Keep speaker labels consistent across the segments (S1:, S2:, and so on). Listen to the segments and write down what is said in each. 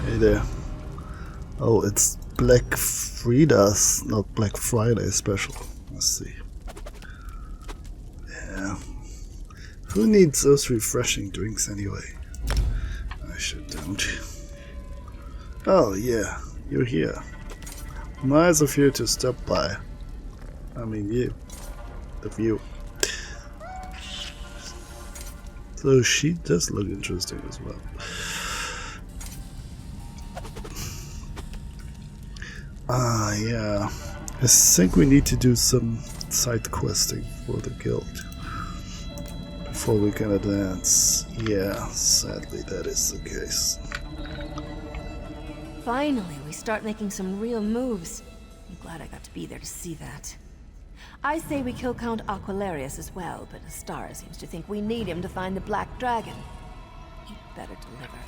S1: Hey there. Oh, it's Black Frida's, not Black Friday special. Let's see. Yeah. Who needs those refreshing drinks anyway? I sure don't. Oh yeah, you're here. Nice of you to stop by. I mean you. The view. So she does look interesting as well. Ah, yeah. I think we need to do some side questing for the guild before we can advance. Yeah, sadly that is the case.
S2: Finally, we start making some real moves. I'm glad I got to be there to see that. I say we kill Count Aquilarius as well, but Astara seems to think we need him to find the Black Dragon. He'd better deliver.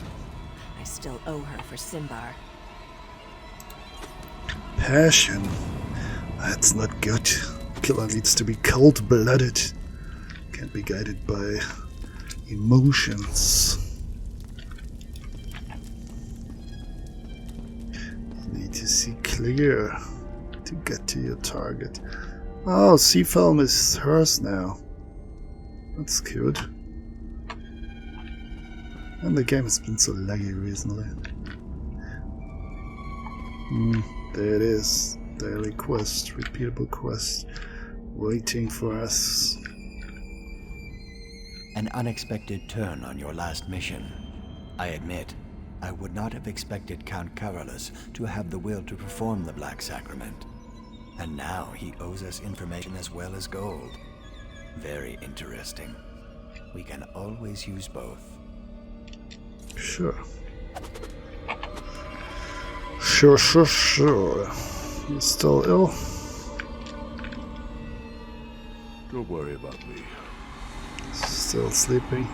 S2: I still owe her for Simbar.
S1: Passion? That's not good. Killer needs to be cold-blooded. Can't be guided by emotions. You need to see clear to get to your target. Oh, sea film is hers now. That's good. And the game has been so laggy recently. There it is. Daily quest, repeatable quest, waiting for us.
S3: An unexpected turn on your last mission. I admit, I would not have expected Count Carolus to have the will to perform the Black Sacrament. And now he owes us information as well as gold. Very interesting. We can always use both.
S1: Sure. Sure. You still ill?
S4: Don't worry about me.
S1: Still sleeping?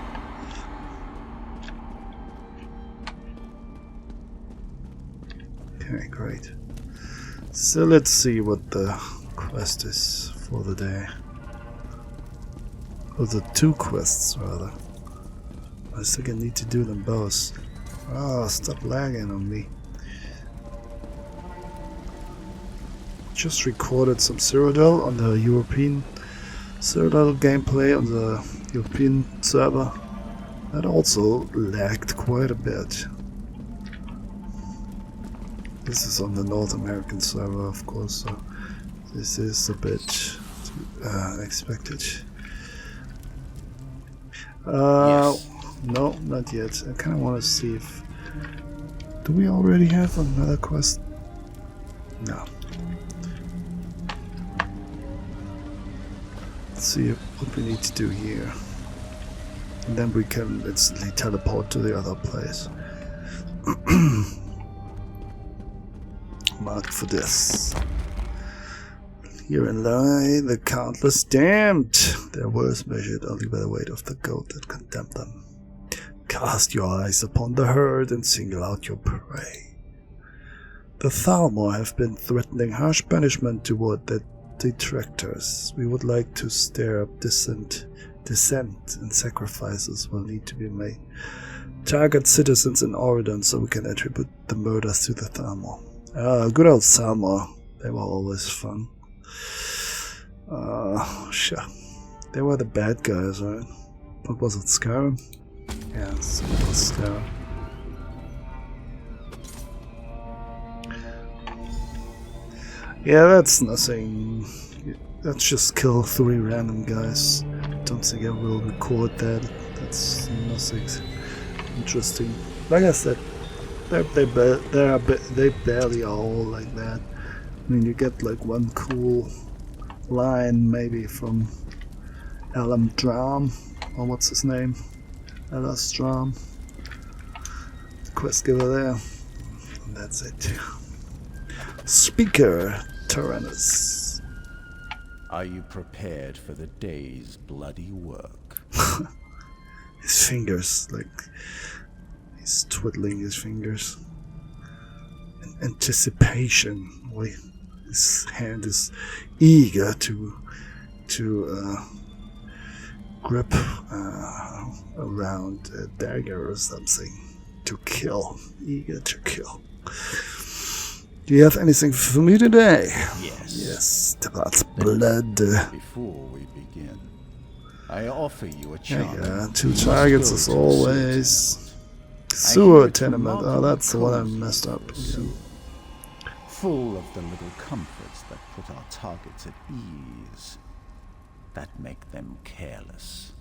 S1: Okay, great. So let's see what the quest is for the day. Or the two quests, rather. I think I need to do them both. Oh, stop lagging on me. Just recorded some Cyrodiil on the European Cyrodiil gameplay on the European server. That also lagged quite a bit. This is on the North American server, of course, so this is a bit expected.
S3: Yes.
S1: No, not yet. I kind of want to see if... Do we already have another quest? No. Let's see what we need to do here. And then we can instantly teleport to the other place. Marked for this. Herein lie the countless damned. Their worth measured only by the weight of the goat that condemned them. Cast your eyes upon the herd and single out your prey. The Thalmor have been threatening harsh punishment toward their detractors. We would like to stir up dissent, and sacrifices will need to be made. Target citizens in Oridon so we can attribute the murders to the Thalmor. Good old Thalmor. They were always fun. Sure. They were the bad guys, right? What was it, Skyrim? Yeah, it was Skyrim. Yeah, that's nothing. Let's just kill 3 random guys. Don't think I will record that. That's nothing interesting. Like I said, they barely are all like that. I mean, you get like one cool line maybe from Elam Dram, or what's his name? Elas Dram, the quest giver there. And that's it. Speaker Tyrannus.
S3: Are you prepared for the day's bloody work?
S1: His fingers, like, he's twiddling his fingers. In anticipation. His hand is eager to grip around a dagger or something. to kill. Eager to kill. Do you have anything for me today?
S5: Yes.
S1: Yes, that's blood.
S5: Before we begin, I offer you a chance.
S1: Yeah, 2 targets as always. Sewer tenement. Oh, that's the one I messed up. Yeah.
S5: Full of the little comforts that put our targets at ease, that make them careless.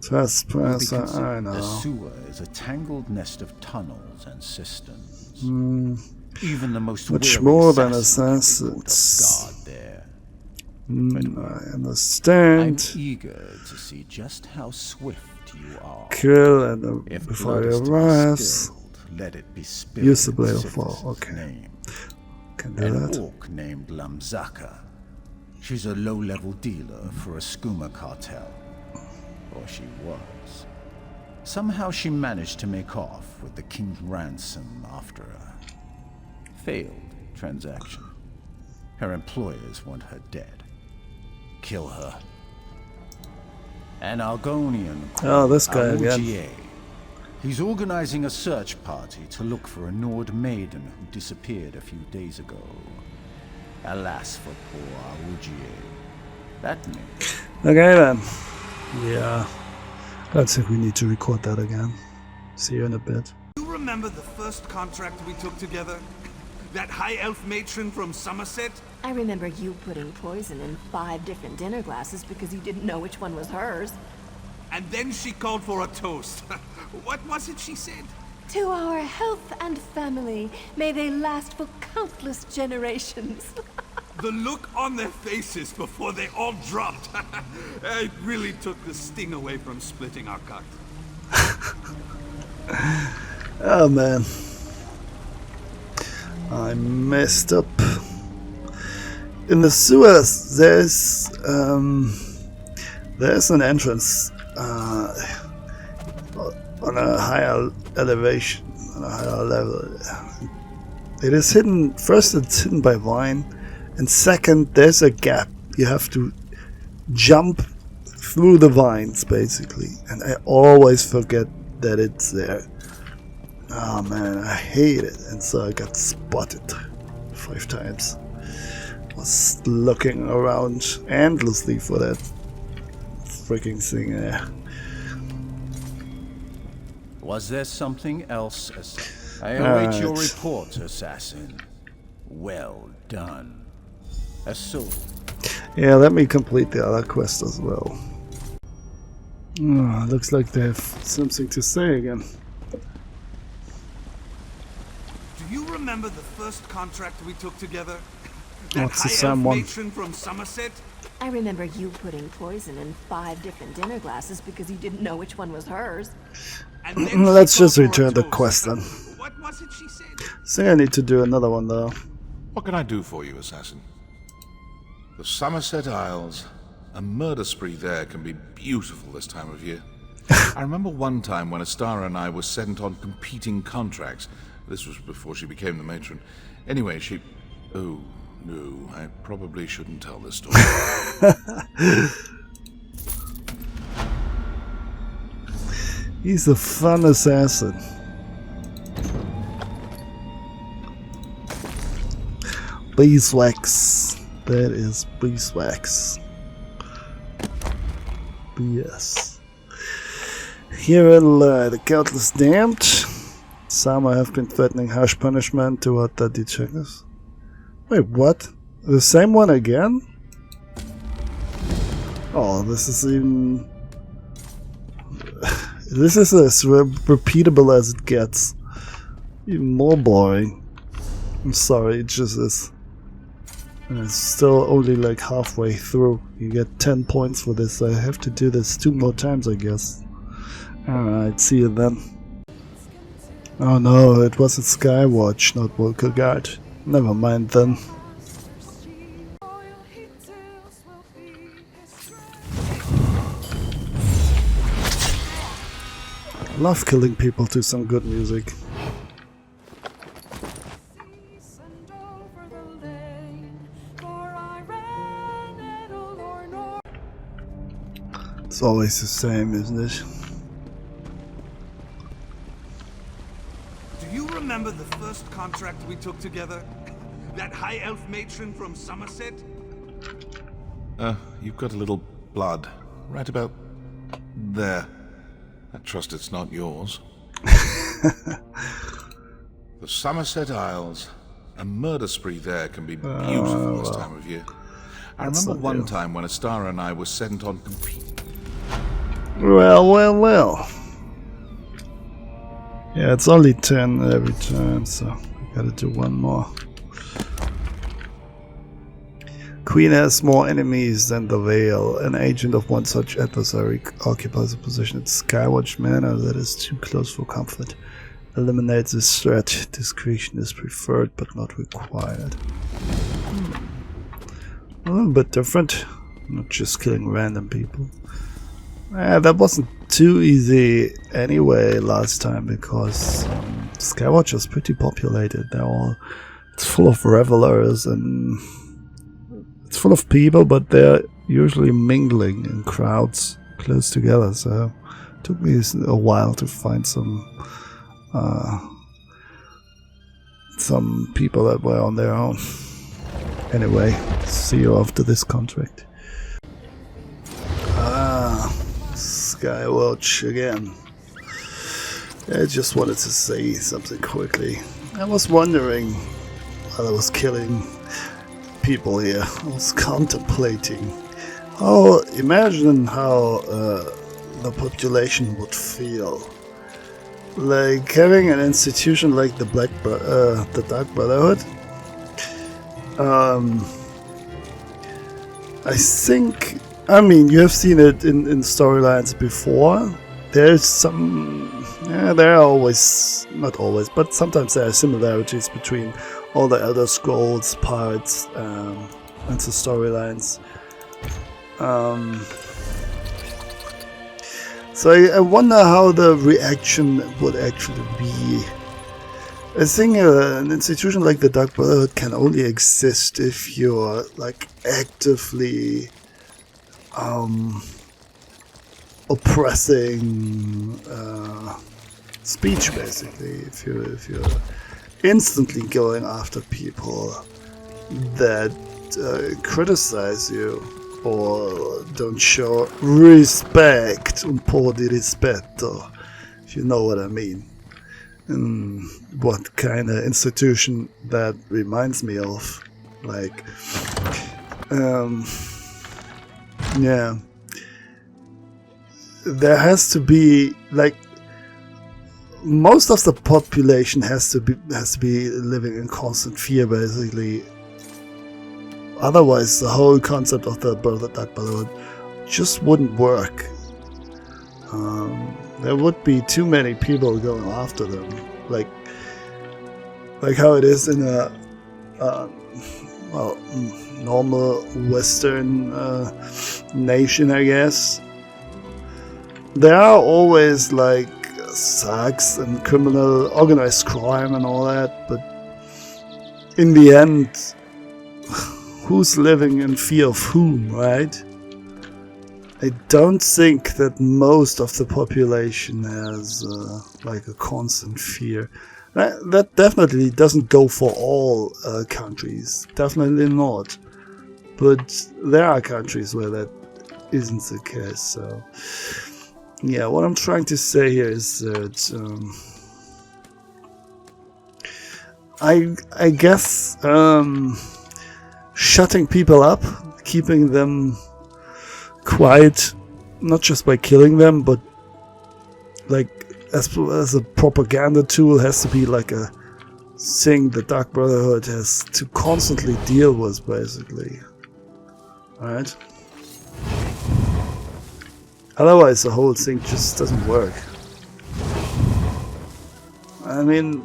S1: Trespass, I know.
S5: The sewer is a tangled nest of tunnels and cisterns. Even the most
S1: Much
S5: wary
S1: more than
S5: assassin can be
S1: assassins.
S5: caught off guard there.
S1: I understand.
S5: I'm eager to see just how swift you are.
S1: Kill and
S5: If
S1: before
S5: blood
S1: you
S5: is to be
S1: rise.
S5: spilled, let it be spilled
S1: Use the
S5: in
S1: blade of
S5: Sif's
S1: fall. Okay.
S5: name.
S1: Can do
S5: An
S1: that.
S5: orc named Lamzaka. She's a low-level dealer for a skooma cartel. Or she was. Somehow she managed to make off with the king's ransom after a failed transaction. Her employers want her dead. Kill her. An Argonian
S1: Oh, this guy again.
S5: Arugier. He's organizing a search party to look for a Nord maiden who disappeared a few days ago. Alas for poor Arugier. That means
S1: Okay then. Yeah. I think we need to record that again. See you in a bit.
S6: You remember the first contract we took together? That high elf matron from Somerset?
S2: I remember you putting poison in 5 different dinner glasses because you didn't know which one was hers.
S6: And then she called for a toast. What was it she said?
S2: To our health and family, may they last for countless generations.
S6: The look on their faces before they all dropped. It really took the sting away from splitting our cut.
S1: Oh man. I messed up. In the sewers, there's an entrance on a higher elevation, on a higher level. It is hidden. First, it's hidden by vine, and second, there's a gap. You have to jump through the vines, basically. And I always forget that it's there. Oh man, I hate it. And so I got spotted 5 times. Was looking around endlessly for that freaking thing there.
S5: was there something else? I await your
S1: Alright.
S5: report, assassin. Well done. So,
S1: Yeah, let me complete the other quest as well. Oh, looks like they have something to say again.
S6: Do you remember the first contract we took together? That
S1: What's the
S6: high elf
S1: someone?
S6: matron from Somerset?
S2: I remember you putting poison in 5 different dinner glasses because you didn't know which one was hers.
S6: And then she
S1: Let's
S6: called
S1: just
S6: for a
S1: return the
S6: toast.
S1: quest then.
S6: What was it she said?
S1: I think I need to do another one though.
S4: What can I do for you, assassin? The Somerset Isles. A murder spree there can be beautiful this time of year. I remember one time when Astara and I were sent on competing contracts. This was before she became the matron. Anyway, she... Oh, no, I probably shouldn't tell this story.
S1: He's a fun assassin. Beeswax. That is beeswax. BS. Here in the Countless Damned, some have been threatening harsh punishment toward the detectives. Wait, what? The same one again? Oh, this is even... This is as repeatable as it gets. Even more boring. I'm sorry, it just is. And it's still only like halfway through. You get 10 points for this. I have to do this 2 more times, I guess. Alright, see you then. Oh no, it wasn't Skywatch, not Volkergard. Never mind then. I love killing people to some good music. It's always the same, isn't it?
S6: remember the first contract we took together? That high elf matron from Somerset?
S4: You've got a little blood. Right about there. I trust it's not yours. The Somerset Isles. A murder spree there can be beautiful this time of year. I remember one time when Astara and I were sent on competing.
S1: Well. Yeah, it's only 10 every turn, so we gotta do one more. Queen has more enemies than the Veil. An agent of one such adversary occupies a position at Skywatch Manor that is too close for comfort. Eliminate this threat. Discretion is preferred but not required. A little bit different. Not just killing random people. That wasn't too easy anyway last time because Skywatch is pretty populated. It's full of revelers and it's full of people, but they're usually mingling in crowds close together. So it took me a while to find some people that were on their own. Anyway, see you after this contract. Skywatch again. I just wanted to say something quickly. I was wondering while I was killing people here, I was contemplating imagine how the population would feel. Like having an institution like the Dark Brotherhood. I mean, you have seen it in storylines before. There's there are always, not always, but sometimes there are similarities between all the Elder Scrolls parts and the storylines. So I wonder how the reaction would actually be. I think an institution like the Dark Brotherhood can only exist if you're like actively oppressing speech, basically. If you're instantly going after people that criticize you or don't show respect, un po' di rispetto, if you know what I mean. And what kind of institution that reminds me of, like, yeah, there has to be, like, most of the population has to be living in constant fear, basically. Otherwise, the whole concept of the Dark Brotherhood just wouldn't work. There would be too many people going after them, like how it is in a normal Western nation, I guess. There are always like thugs and criminal organized crime and all that, but in the end, who's living in fear of whom, right? I don't think that most of the population has like a constant fear. That definitely doesn't go for all countries, definitely not. But there are countries where that isn't the case. So, yeah, what I'm trying to say here is that I guess shutting people up, keeping them quiet, not just by killing them, but like as a propaganda tool, has to be like a thing the Dark Brotherhood has to constantly deal with, basically. Alright? Otherwise the whole thing just doesn't work. I mean,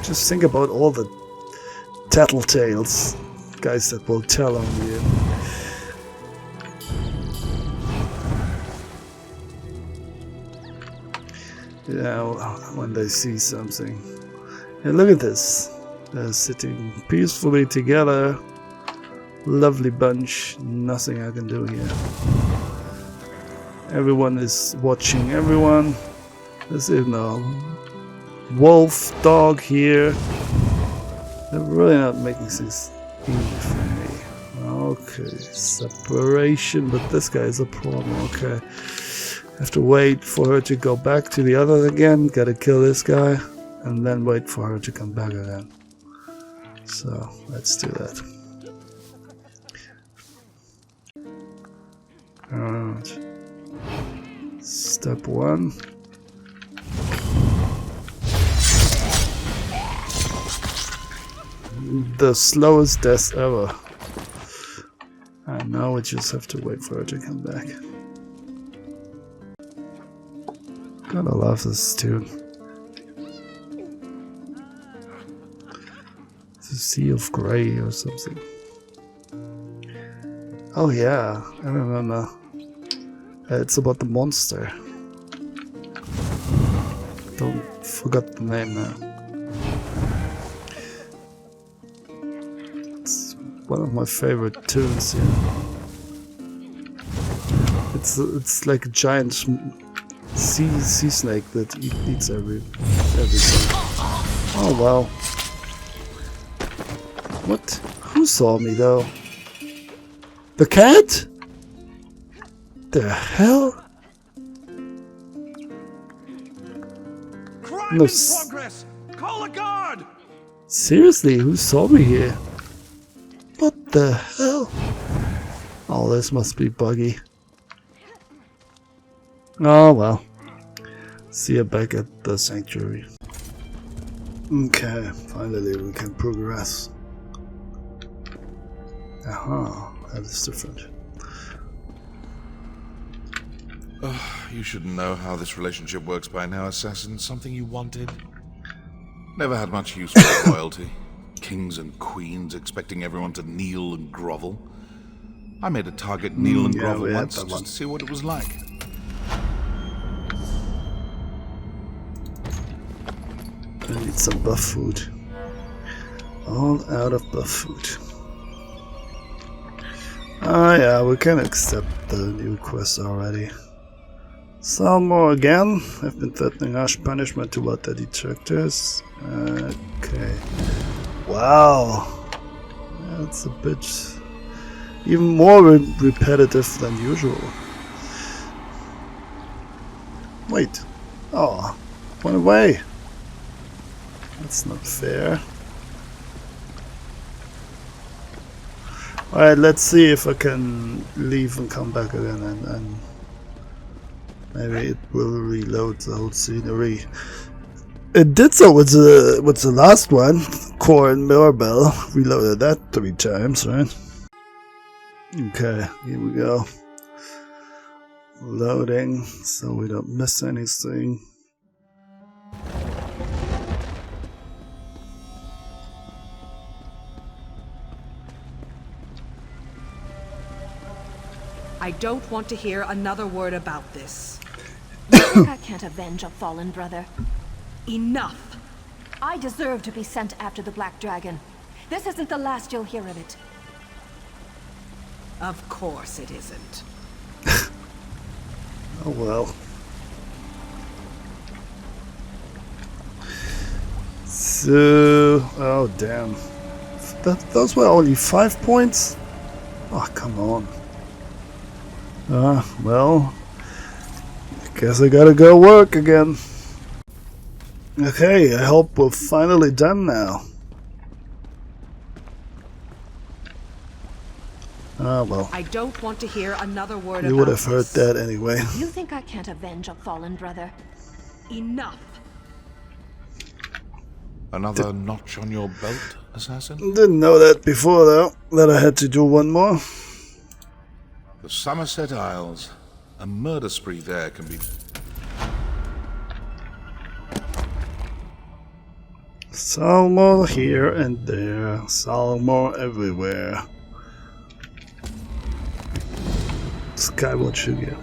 S1: just think about all the tattletales guys that will tell on you. Yeah, when they see something. Yeah, look at this. They're sitting peacefully together. Lovely bunch. Nothing I can do here. Everyone is watching everyone. As if no. wolf dog here. They're really not making things easy for me. Okay, separation, but this guy is a problem. Okay, have to wait for her to go back to the others again. Gotta kill this guy, and then wait for her to come back again. So let's do that. Alright. Step 1. The slowest death ever. And now we just have to wait for her to come back. Gotta love this tune. The Sea of Grey or something. Oh yeah, I remember. It's about the monster. Forgot the name now. It's one of my favorite tunes here. It's like a giant sea snake that eats everything. Oh wow. What? Who saw me though? The cat? The hell?
S6: Crime
S1: No,
S6: in progress! Call a guard!
S1: Seriously, who saw me here? What the hell? Oh, this must be buggy. Oh well. See you back at the sanctuary. Okay, finally we can progress. Aha, that is different.
S4: You should know how this relationship works by now, Assassin. Something you wanted? Never had much use for loyalty. Kings and queens expecting everyone to kneel and grovel. I made a target kneel and grovel
S1: we had
S4: once
S1: that
S4: just
S1: one.
S4: to see what it was like.
S1: I need some buff food. All out of buff food. Ah yeah, we can accept the new quest already. Some more again. I've been threatening harsh punishment toward the detractors. Okay. Wow. That's a bit even more repetitive than usual. Wait. Oh, went away. That's not fair. Alright, let's see if I can leave and come back again and maybe it will reload the whole scenery. It did so with the last one. Core and Mirabelle reloaded that 3 times, right? Okay, here we go. Loading so we don't miss anything.
S7: I don't want to hear another word about this.
S2: You think I can't avenge a fallen brother?
S7: Enough!
S2: I deserve to be sent after the Black Dragon. This isn't the last you'll hear of it.
S7: Of course it isn't.
S1: Oh well. So, oh damn. Those were only 5 points? Oh, come on. Well, I guess I gotta go work again. Okay, I hope we're finally done now. Ah, well.
S7: I don't want to hear another word
S1: You
S7: about
S1: would have heard
S7: this.
S1: that anyway.
S2: You think I can't avenge a fallen brother?
S7: Enough!
S4: Another notch on your belt, Assassin?
S1: Didn't know that before, though, that I had to do one more.
S4: The Somerset Isles. A murder spree there can be...
S1: Salmo here and there, Salmo everywhere. Skyward Sugar.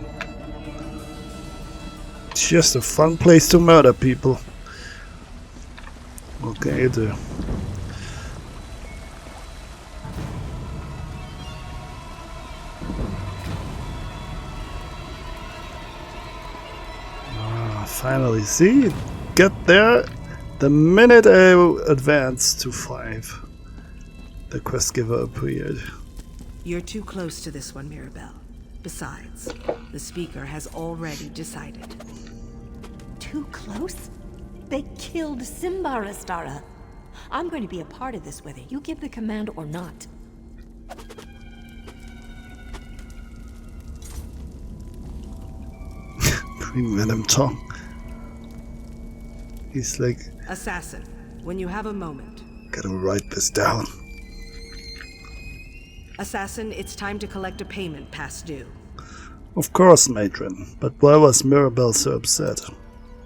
S1: It's just a fun place to murder people. What can you do? Finally, see? Get there The minute I advanced to 5, the quest giver appeared.
S7: You're too close to this one, Mirabelle. Besides, the speaker has already decided.
S2: Too close? They killed Simbar, Astara. I'm going to be a part of this whether you give the command or not.
S1: Green Venom tongue. He's like,
S7: Assassin, when you have a moment.
S1: gotta write this down.
S7: Assassin, it's time to collect a payment past due.
S1: Of course, matron, but why was Mirabelle so upset?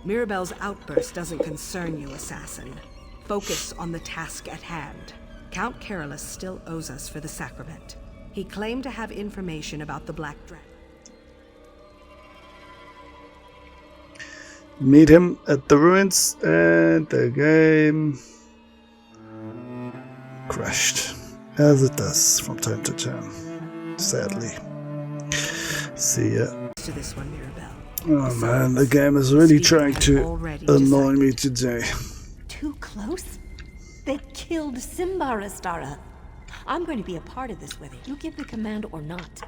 S7: Mirabelle's outburst doesn't concern you, Assassin. Focus on the task at hand. Count Carolus still owes us for the sacrament. He claimed to have information about the Black Dragon.
S1: Meet him at the ruins, and the game crashed, as it does from time to time, sadly. See ya.
S7: To this one, Mirabelle.
S1: Oh man, the game is really trying to annoy me today.
S2: Too close? They killed Simbar, Astara. I'm going to be a part of this whether you give the command or not.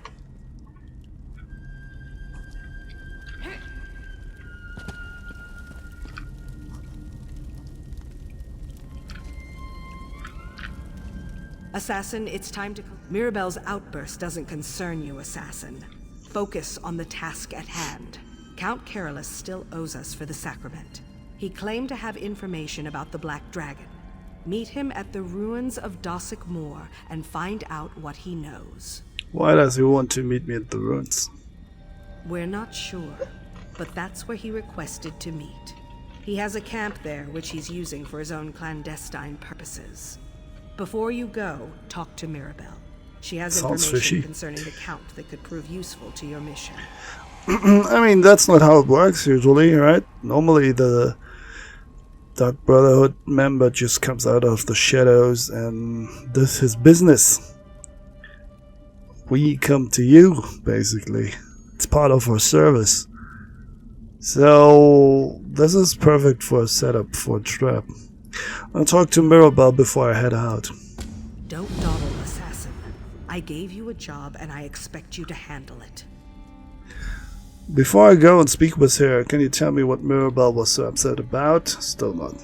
S7: Assassin, it's time to... Mirabelle's outburst doesn't concern you, Assassin. Focus on the task at hand. Count Carolus still owes us for the sacrament. He claimed to have information about the Black Dragon. Meet him at the ruins of Dossick Moor and find out what he knows.
S1: Why does he want to meet me at the ruins?
S7: We're not sure, but that's where he requested to meet. He has a camp there which he's using for his own clandestine purposes. Before you go, talk to Mirabelle. She has
S1: Sounds
S7: information
S1: fishy.
S7: concerning the Count that could prove useful to your mission.
S1: I mean, that's not how it works usually, right? Normally the Dark Brotherhood member just comes out of the shadows and does his business. We come to you, basically. It's part of our service. So, this is perfect for a setup for a trap. I'll talk to Mirabelle before I head out.
S7: Don't dawdle, Assassin. I gave you a job and I expect you to handle it.
S1: Before I go and speak with her, can you tell me what Mirabelle was so upset about? Still not.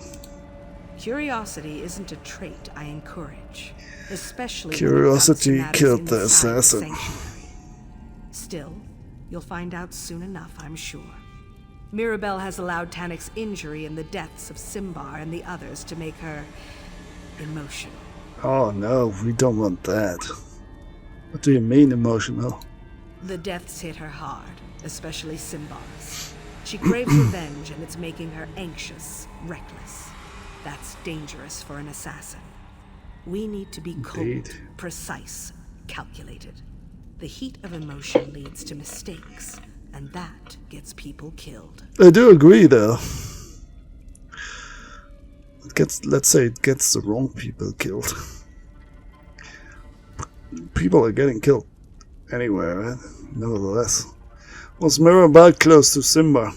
S7: Curiosity isn't a trait I encourage, especially
S1: Curiosity
S7: when it comes to
S1: killed
S7: matters
S1: the
S7: inside
S1: assassin.
S7: sanctuary. Still, you'll find out soon enough, I'm sure. Mirabelle has allowed Tanik's injury and the deaths of Simbar and the others to make her emotional.
S1: Oh no, we don't want that. What do you mean emotional?
S7: The deaths hit her hard, especially Simbar's. She craves revenge and it's making her anxious, reckless. That's dangerous for an assassin. We need to be cold,
S1: Indeed.
S7: precise, calculated. The heat of emotion leads to mistakes, and that gets people killed.
S1: I do agree though. Let's say it gets the wrong people killed. People are getting killed anywhere, right? Nevertheless. Was Mirabelle close to Simba?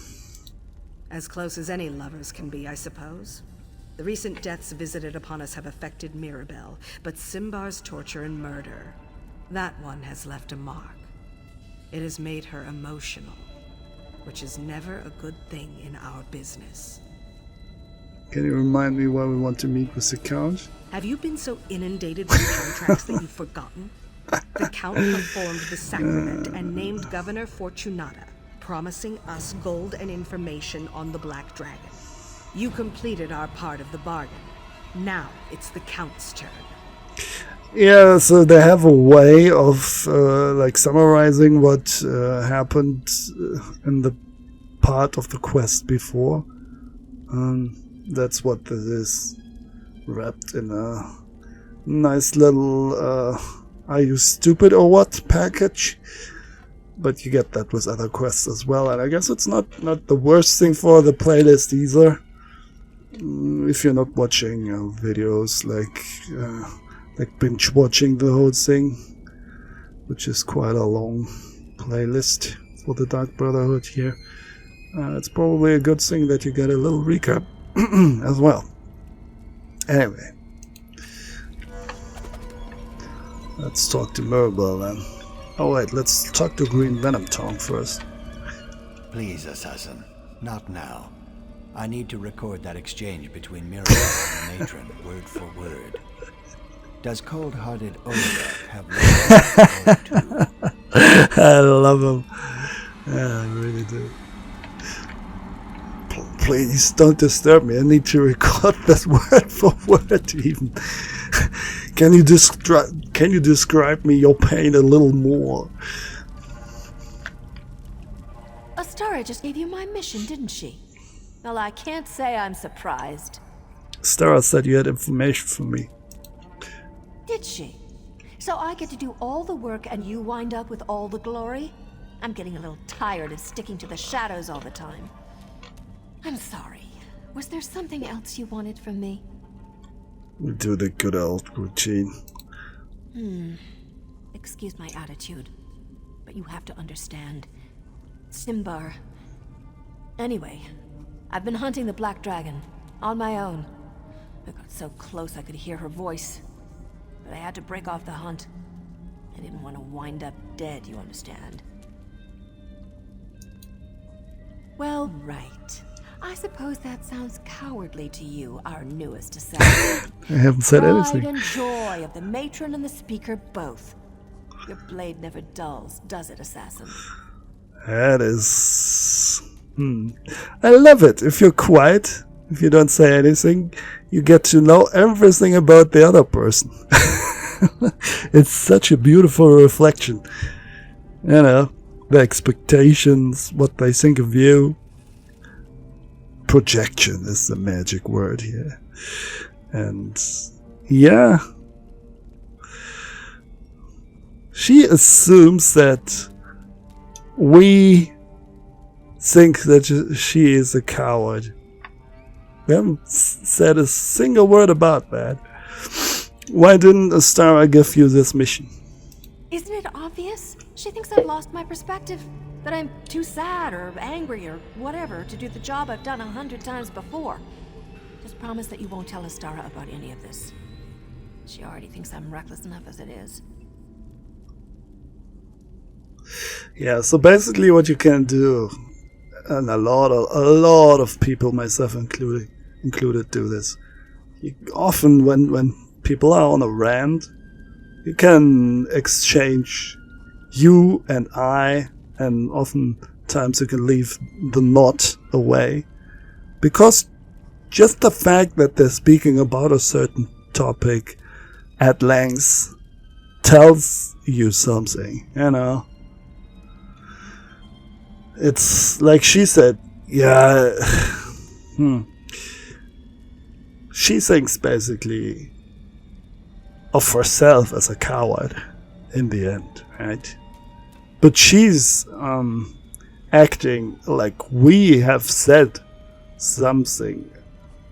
S7: As close as any lovers can be, I suppose. The recent deaths visited upon us have affected Mirabelle, but Simbar's torture and murder, that one has left a mark. It has made her emotional, which is never a good thing in our business.
S1: Can you remind me why we want to meet with the Count?
S7: Have you been so inundated with contracts that you've forgotten? The Count performed the sacrament and named Governor Fortunata, promising us gold and information on the Black Dragon. You completed our part of the bargain. Now it's the Count's turn.
S1: Yeah, so they have a way of like summarizing what happened in the part of the quest before. That's what this is, wrapped in a nice little "Are you stupid or what?" package. But you get that with other quests as well, and I guess it's not the worst thing for the playlist either. If you're not watching videos like binge watching the whole thing, which is quite a long playlist for the Dark Brotherhood here. It's probably a good thing that you get a little recap as well. Anyway. Let's talk to Mirabelle then. Oh wait, let's talk to Green Venom Tongue first.
S3: Please, Assassin, not now. I need to record that exchange between Mirabelle and the matron, word for word. Does cold-hearted Olga have love too?
S1: I love him. Yeah, I really do. Please don't disturb me. I need to record that word for word even. Can you describe me your pain a little more?
S2: Astara just gave you my mission, didn't she? Well, I can't say I'm surprised.
S1: Astara said you had information for me.
S2: Did she? So I get to do all the work and you wind up with all the glory? I'm getting a little tired of sticking to the shadows all the time. I'm sorry. Was there something else you wanted from me?
S1: We do the good old routine.
S2: Excuse my attitude, but you have to understand. Simbar. Anyway, I've been hunting the Black Dragon, on my own. I got so close I could hear her voice, but I had to break off the hunt. I didn't want to wind up dead, you understand? Well, right. I suppose that sounds cowardly to you, our newest assassin.
S1: I haven't said
S2: Pride
S1: anything.
S2: and joy of the matron and the speaker both. Your blade never dulls, does it, assassin?
S1: That is... I love it. If you're quiet, if you don't say anything, you get to know everything about the other person. It's such a beautiful reflection. You know, the expectations, what they think of you. Projection is the magic word here. And yeah, she assumes that we think that she is a coward. We haven't said a single word about that. Why didn't Astara give you this mission?
S2: Isn't it obvious? She thinks I've lost my perspective. That I'm too sad or angry or whatever to do the job I've done 100 times before. Just promise that you won't tell Astara about any of this. She already thinks I'm reckless enough as it is.
S1: Yeah, so basically what you can do, and a lot of people, myself included, do this. Often when people are on a rant, you can exchange you and I, and oftentimes you can leave the not away. Because just the fact that they're speaking about a certain topic at length tells you something, you know. It's like she said, yeah, she thinks basically of herself as a coward in the end, right? But she's acting like we have said something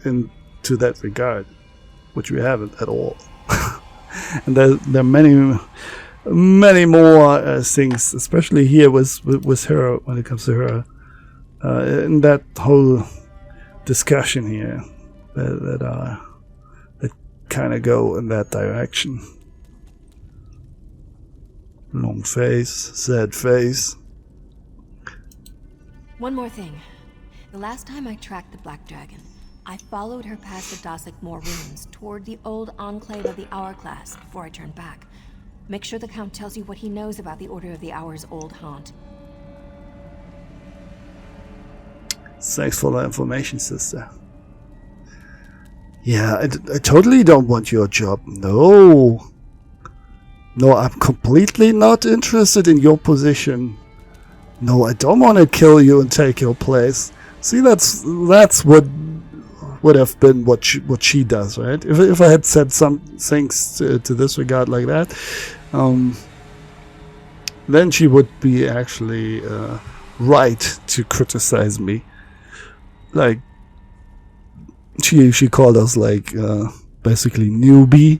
S1: to that regard, which we haven't at all. And there are many more things, especially here with her, when it comes to her, in that whole discussion here, that kind of go in that direction. Long face, sad face.
S2: One more thing. The last time I tracked the Black Dragon, I followed her past the Dosic Moor ruins toward the old enclave of the Hourglass before I turned back. Make sure the Count tells you what he knows about the Order of the Hour's old haunt.
S1: Thanks for the information, sister. Yeah, I totally don't want your job. No, I'm completely not interested in your position. No, I don't want to kill you and take your place. See, that's what would have been what she does, right? If I had said some things to this regard like that, then she would be actually right to criticize me. Like she called us like basically newbie,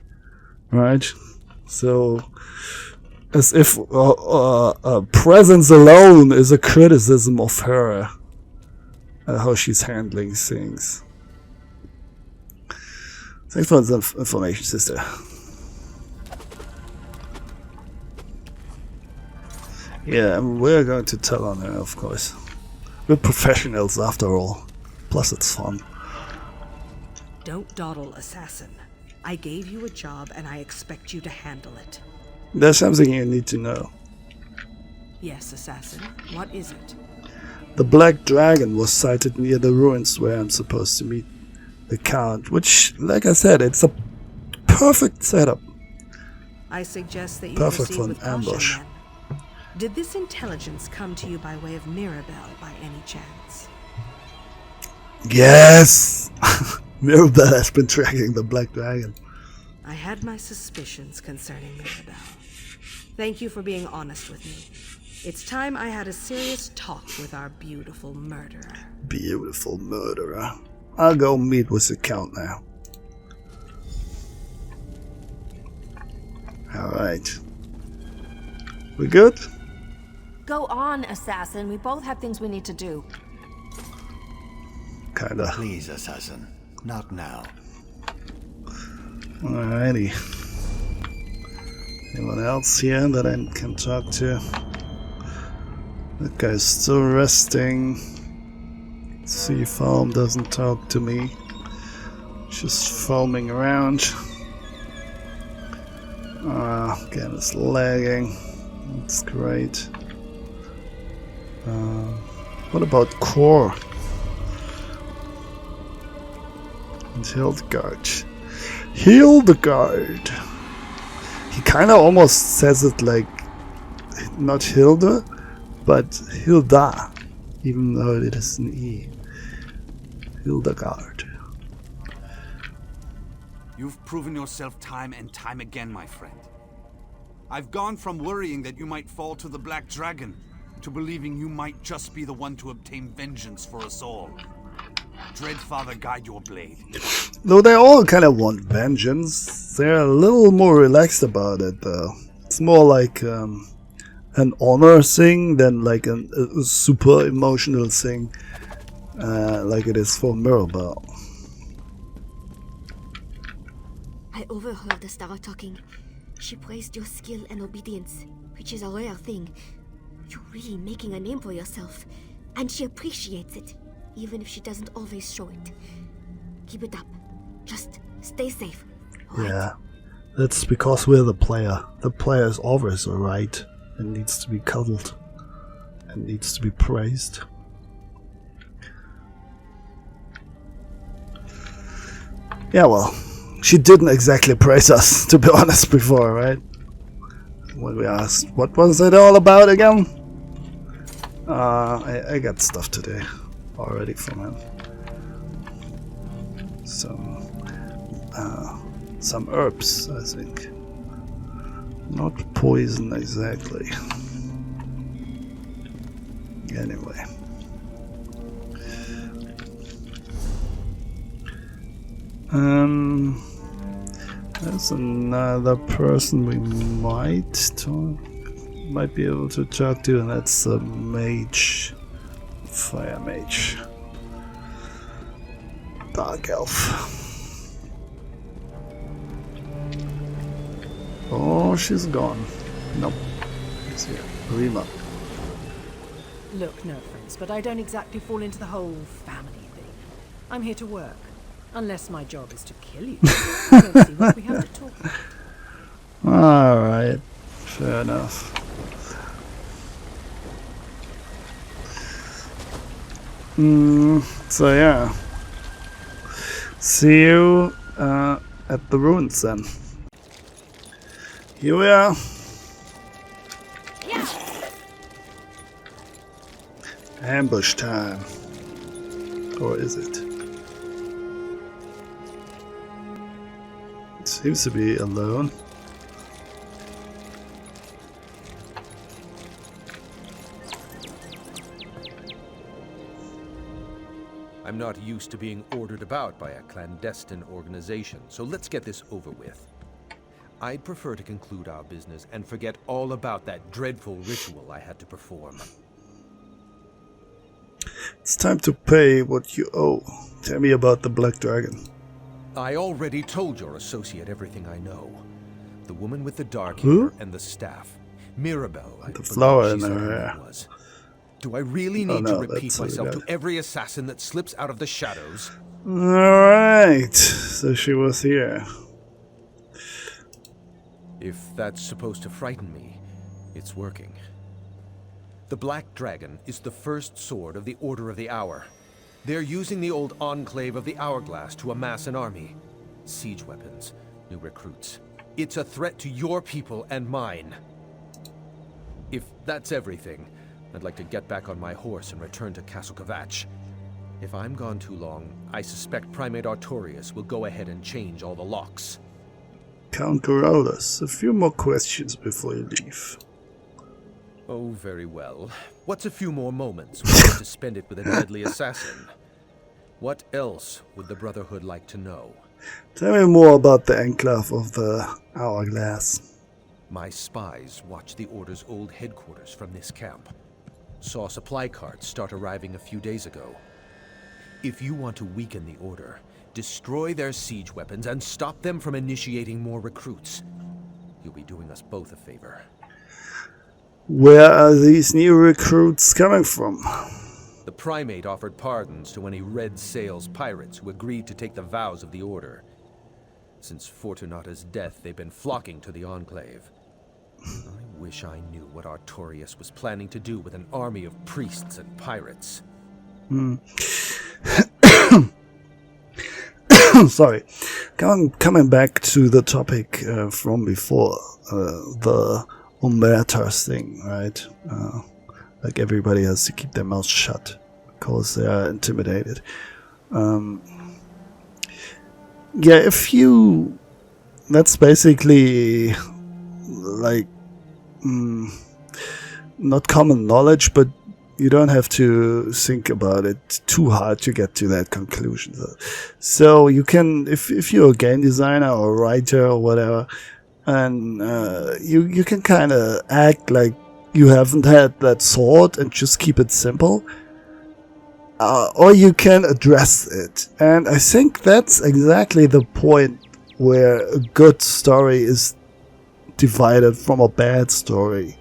S1: right? So as if presence alone is a criticism of her, how she's handling things. Thanks for the information, sister. Yeah, we're going to tell on her, of course. We're professionals after all. Plus it's fun.
S7: Don't dawdle, assassin. I gave you a job and I expect you to handle it.
S1: There's something you need to know.
S7: Yes, assassin. What is it?
S1: The Black Dragon was sighted near the ruins where I'm supposed to meet the Count, which, like I said, it's a perfect setup.
S7: I suggest that you
S1: Perfect
S7: proceed
S1: for an
S7: with caution,
S1: ambush.
S7: then. Did this intelligence come to you by way of Mirabelle by any chance?
S1: Yes! Mirabelle has been tracking the Black Dragon.
S7: I had my suspicions concerning Mirabelle. Thank you for being honest with me. It's time I had a serious talk with our beautiful murderer.
S1: Beautiful murderer. I'll go meet with the Count now. Alright. We good?
S2: Go on, assassin. We both have things we need to do.
S1: Kinda.
S3: Please, assassin. Not now.
S1: Alrighty. Anyone else here that I can talk to? That guy's still resting. Sea Foam doesn't talk to me. Just foaming around. Again, it's lagging. That's great. What about Core? And Hildegard. Hildegard! He kinda almost says it like not Hilda, but Hilda, even though it is an E. Hildegard.
S6: You've proven yourself time and time again, my friend. I've gone from worrying that you might fall to the Black Dragon to believing you might just be the one to obtain vengeance for us all. Dreadfather, guide your blade.
S1: Though they all kind of want vengeance, they're a little more relaxed about it, though. It's more like an honor thing than like a super emotional thing, like it is for Mirabelle.
S8: I overheard the star talking. She praised your skill and obedience, which is a rare thing. You're really making a name for yourself, and she appreciates it, even if she doesn't always show it. Keep it up. Just stay safe. All
S1: Yeah,
S8: right?
S1: that's because we're the player. The player is always right and needs to be cuddled and needs to be praised. Yeah, well, she didn't exactly praise us, to be honest, before, right? When we asked, what was it all about again? I got stuff today already from him. Some herbs, I think. Not poison exactly. Anyway. There's another person we might be able to talk to, and that's a mage. Fire mage. Dark elf. Oh, she's gone. Nope. She's here. Rima.
S9: Look, no offense, but I don't exactly fall into the whole family thing. I'm here to work. Unless my job is to kill you. I don't see what we have to talk about.
S1: Alright. Fair enough. So yeah. See you at the ruins then. Here we are. Ambush time. Or is it? It seems to be alone.
S10: I'm not used to being ordered about by a clandestine organization, so let's get this over with. I'd prefer to conclude our business and forget all about that dreadful ritual I had to perform.
S1: It's time to pay what you owe. Tell me about the Black Dragon.
S10: I already told your associate everything I know. The woman with the dark
S1: Who?
S10: hair and the staff. Mirabelle, I
S1: The
S10: believe
S1: flower
S10: she
S1: in
S10: said
S1: her
S10: her
S1: hair.
S10: name was. Do I really
S1: Oh,
S10: need
S1: no,
S10: to repeat
S1: that's
S10: myself
S1: really
S10: to
S1: bad.
S10: every assassin that slips out of the shadows?
S1: Alright, so she was here.
S10: If that's supposed to frighten me, it's working. The Black Dragon is the first sword of the Order of the Hour. They're using the old enclave of the Hourglass to amass an army. Siege weapons, new recruits. It's a threat to your people and mine. If that's everything, I'd like to get back on my horse and return to Castle Kvatch. If I'm gone too long, I suspect Primate Artorius will go ahead and change all the locks.
S1: Count Corollas, a few more questions before you leave.
S10: Oh, very well. What's a few more moments we have to spend it with a deadly assassin? What else would the Brotherhood like to know?
S1: Tell me more about the enclave of the Hourglass.
S10: My spies watched the Order's old headquarters from this camp. Saw supply carts start arriving a few days ago. If you want to weaken the Order, destroy their siege weapons and stop them from initiating more recruits. You'll be doing us both a favor.
S1: Where are these new recruits coming from?
S10: The Primate offered pardons to any Red Sails pirates who agreed to take the vows of the Order. Since Fortunata's death, they've been flocking to the Enclave. I wish I knew what Artorius was planning to do with an army of priests and pirates.
S1: Sorry. Coming back to the topic from before, the Umbertas thing, right? Like everybody has to keep their mouth shut because they are intimidated. Yeah, if you... That's basically like not common knowledge, but you don't have to think about it too hard to get to that conclusion. So you can, if you're a game designer or writer or whatever, and you can kind of act like you haven't had that sword and just keep it simple, or you can address it. And I think that's exactly the point where a good story is divided from a bad story,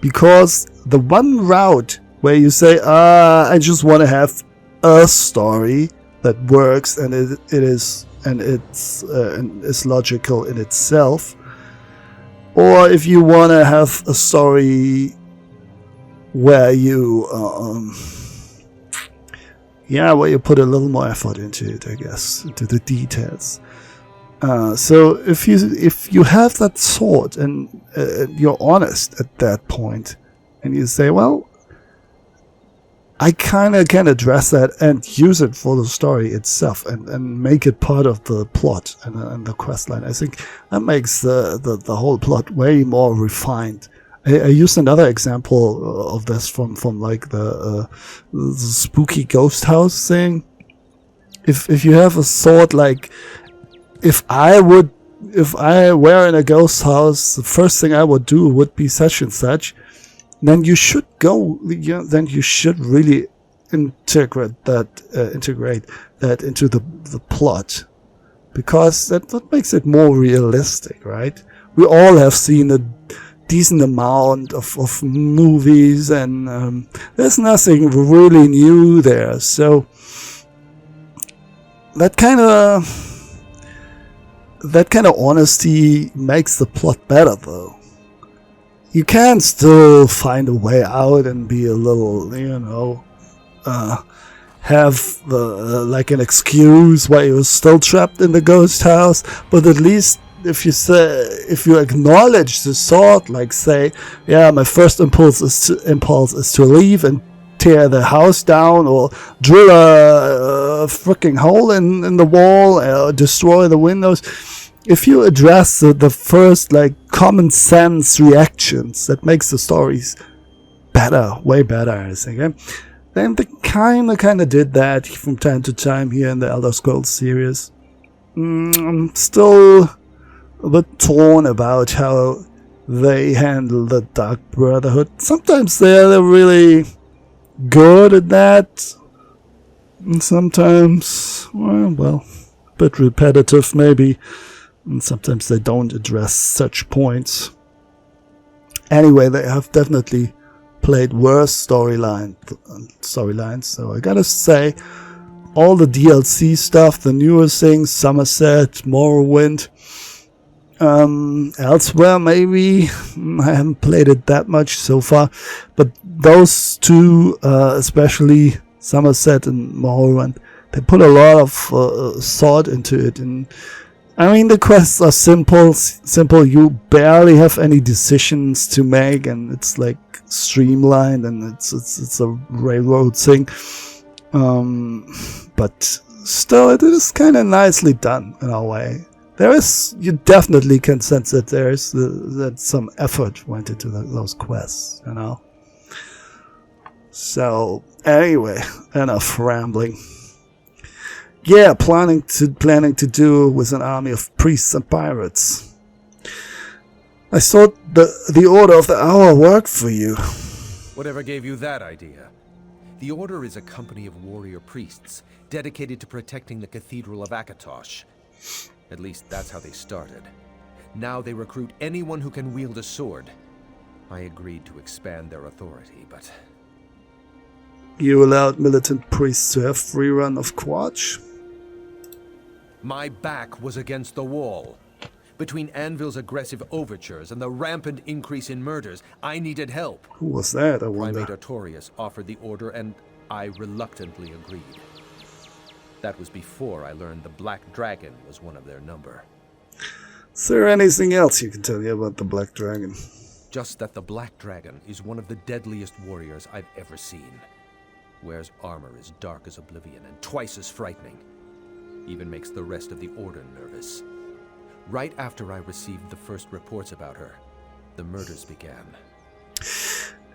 S1: because the one route where you say, I just want to have a story that works and it's logical in itself, or if you want to have a story where you where you put a little more effort into it, I guess, into the details. So if you have that sword and you're honest at that point, and you say, well, I kind of can address that and use it for the story itself and make it part of the plot and the quest line, I think that makes the whole plot way more refined. I used another example of this from like the spooky ghost house thing. If you have a sword, like if I were in a ghost house, the first thing I would do would be such and such. Then you should really integrate that into the plot, because that makes it more realistic, right? We all have seen a decent amount of movies, and there's nothing really new there. So that kind of honesty makes the plot better, though. You can still find a way out and be a little, have like an excuse why you're still trapped in the ghost house. But at least if you acknowledge the sword, like say, yeah, my first impulse is to leave and tear the house down, or drill a freaking hole in the wall, or destroy the windows. If you address the first like common sense reactions, that makes the stories better, way better, I think. Then they kind of did that from time to time here in the Elder Scrolls series. I'm still a bit torn about how they handle the Dark Brotherhood. Sometimes they're really good at that, and sometimes, well, bit repetitive maybe, and sometimes they don't address such points. Anyway, they have definitely played worse storylines, so I gotta say, all the DLC stuff, the newer things, Somerset, Morrowind, elsewhere maybe, I haven't played it that much so far, but those two, especially Somerset and Morrowind, they put a lot of thought into it. And I mean, the quests are simple, you barely have any decisions to make, and it's like streamlined, and it's a railroad thing, but still it is kind of nicely done in a way. You definitely can sense that that some effort went into those quests, you know. So anyway, enough rambling. Yeah, planning to do with an army of priests and pirates. I thought the Order of the Hour worked for you.
S10: Whatever gave you that idea? The Order is a company of warrior priests dedicated to protecting the Cathedral of Akatosh. At least that's how they started. Now they recruit anyone who can wield a sword. I agreed to expand their authority, but...
S1: You allowed militant priests to have free run of Quatch?
S10: My back was against the wall. Between Anvil's aggressive overtures and the rampant increase in murders, I needed help.
S1: Who was that, I wonder?
S10: Primate Artorias offered the order, and I reluctantly agreed. That was before I learned the Black Dragon was one of their number.
S1: Is there anything else you can tell me about the Black Dragon?
S10: Just that the Black Dragon is one of the deadliest warriors I've ever seen. Wears armor as dark as oblivion and twice as frightening. Even makes the rest of the Order nervous. Right after I received the first reports about her, the murders began.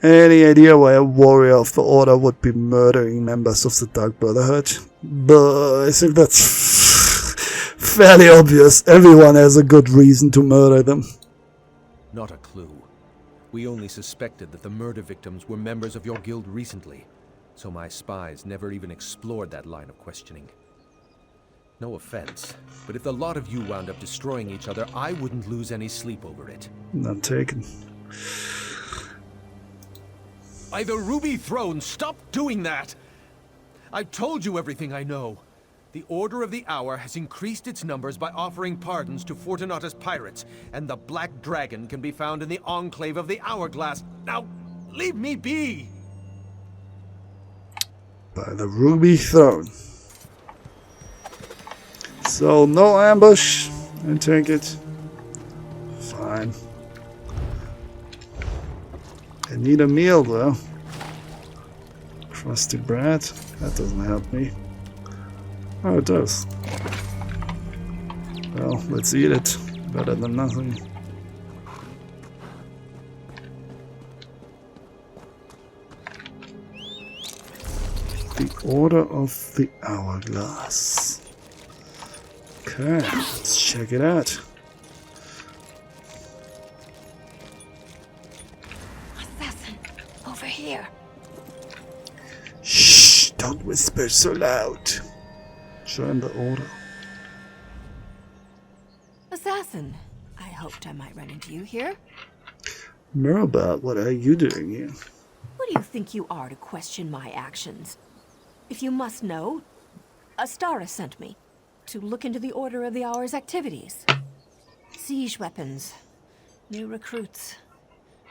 S1: Any idea why a warrior of the Order would be murdering members of the Dark Brotherhood? But I think that's fairly obvious. Everyone has a good reason to murder them.
S10: Not a clue. We only suspected that the murder victims were members of your guild recently, so my spies never even explored that line of questioning. No offense, but if the lot of you wound up destroying each other, I wouldn't lose any sleep over it.
S1: None taken.
S10: By the Ruby Throne, stop doing that! I've told you everything I know. The Order of the Hour has increased its numbers by offering pardons to Fortunata's pirates, and the Black Dragon can be found in the Enclave of the Hourglass. Now, leave me be!
S1: By the Ruby Throne. So, no ambush, I take it. Fine. I need a meal though. Crusty bread, that doesn't help me. Oh, it does. Well, let's eat it. Better than nothing. The Order of the Hourglass. Okay, let's check it out.
S2: Assassin, over here.
S1: Shh! Don't whisper so loud. Join the Order.
S2: Assassin, I hoped I might run into you here.
S1: Mirabelle, what are you doing here?
S2: Who do you think you are to question my actions? If you must know, Astara sent me to look into the Order of the Hour's activities. Siege weapons, new recruits.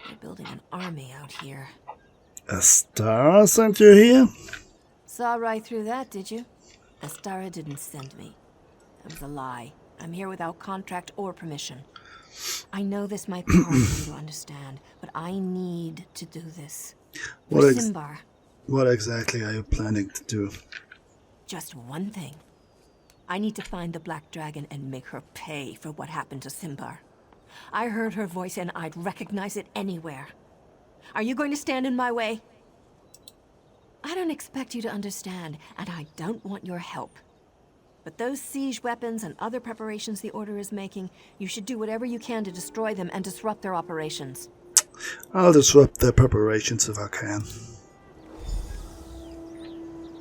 S2: They're building an army out here.
S1: Astara sent you here?
S2: Saw right through that, did you? Astara didn't send me. That was a lie. I'm here without contract or permission. I know this might be hard for you to understand, but I need to do this. For Simbar.
S1: What exactly are you planning to do?
S2: Just one thing. I need to find the Black Dragon and make her pay for what happened to Simbar. I heard her voice and I'd recognize it anywhere. Are you going to stand in my way? I don't expect you to understand, and I don't want your help. But those siege weapons and other preparations the Order is making, you should do whatever you can to destroy them and disrupt their operations.
S1: I'll disrupt their preparations if I can.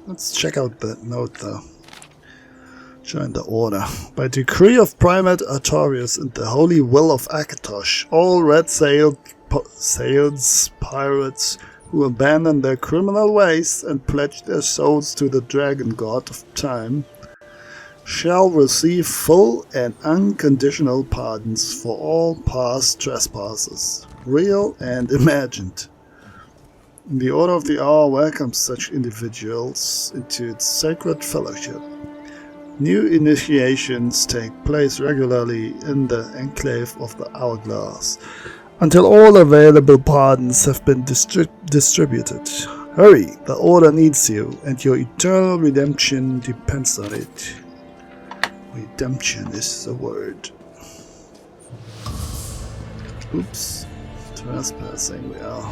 S1: Let's check out that note though. Join the Order. By decree of Primate Artorius and the holy will of Akatosh, all red-sailed pirates who abandon their criminal ways and pledge their souls to the Dragon God of Time shall receive full and unconditional pardons for all past trespasses, real and imagined. The Order of the Hour welcomes such individuals into its sacred fellowship. New initiations take place regularly in the Enclave of the Hourglass, until all available pardons have been distributed. Hurry, the Order needs you, and your eternal redemption depends on it. Redemption is the word. Oops. Trespassing we are.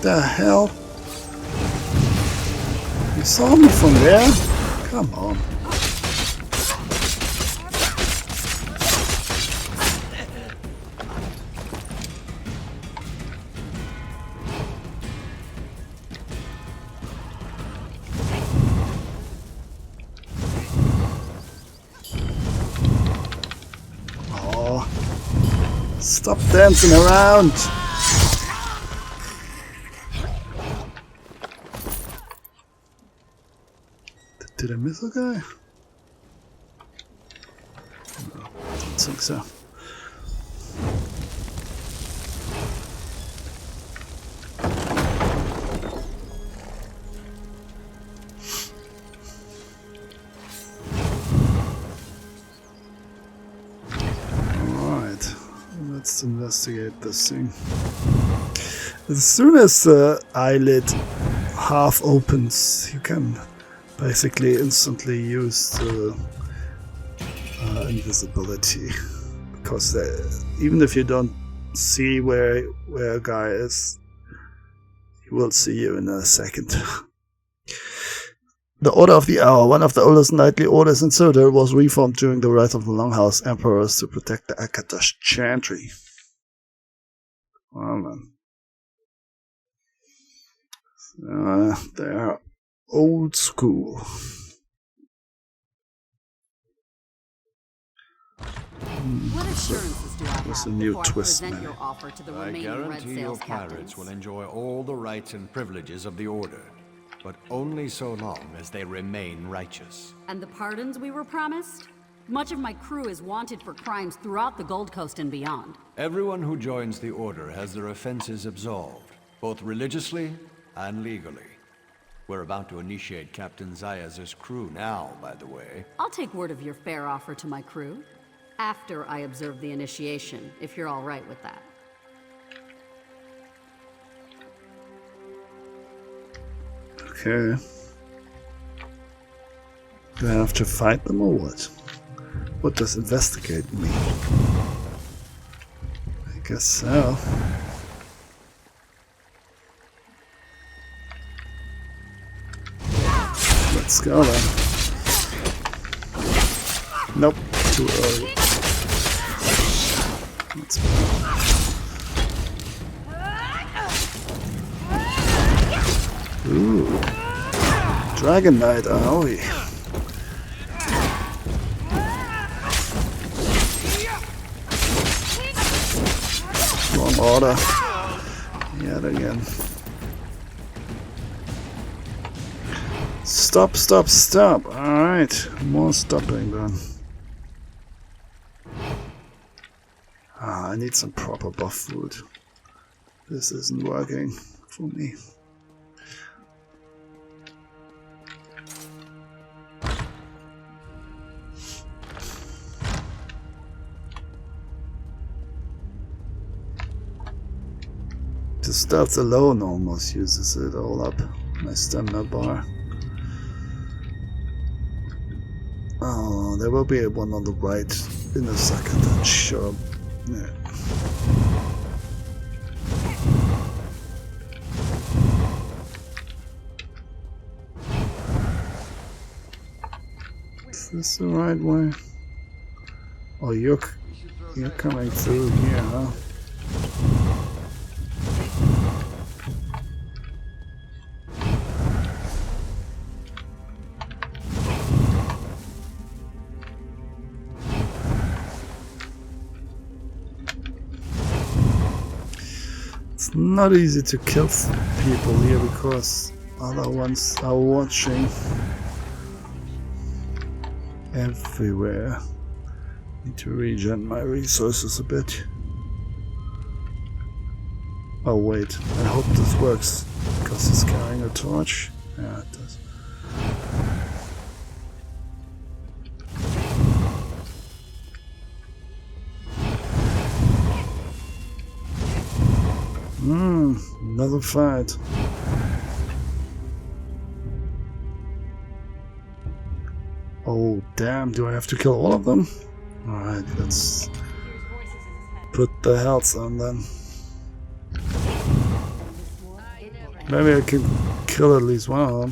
S1: The hell? You saw me from there? Come on. Oh, stop dancing around. Did I miss a guy? No, I don't think so. Alright, let's investigate this thing. As soon as the eyelid half opens, you can basically instantly use the invisibility, because even if you don't see where a guy is, he will see you in a second. The Order of the Hour, one of the oldest knightly orders in Citadel, was reformed during the rise of the Longhouse Emperors to protect the Akatosh Chantry. Well then. They are old school.
S11: What assurances do I have
S1: That's a new
S11: before
S1: twist,
S11: I present
S1: man.
S11: your offer to the
S3: I
S11: remaining Red
S3: guarantee your
S11: Sails
S3: pirates
S11: captains?
S3: will enjoy all the rights and privileges of the Order, but only so long as they remain righteous.
S11: And the pardons we were promised? Much of my crew is wanted for crimes throughout the Gold Coast and beyond.
S3: Everyone who joins the Order has their offenses absolved, both religiously and legally. We're about to initiate Captain Zayaz's crew now, by the way.
S11: I'll take word of your fair offer to my crew after I observe the initiation, if you're all right with that.
S1: Okay. Do I have to fight them or what? What does investigate mean? I guess so. Let's go then. Nope, too early. Let's go. Ooh. Dragon Knight, are we? Wrong order. Yet again. Stop, stop, stop. Alright, more stopping then. I need some proper buff food. This isn't working for me. The stealth alone almost uses it all up. My stamina bar. Oh, there will be one on the right in a second, I'm sure. Yeah. Is this the right way? Oh, you're coming through here, huh? not easy to kill people here because other ones are watching everywhere. Need to regen my resources a bit. Oh wait, I hope this works because he's carrying a torch. Yeah, it does. Another fight. Oh damn, do I have to kill all of them? Alright, let's put the health on then. Maybe I can kill at least one of them.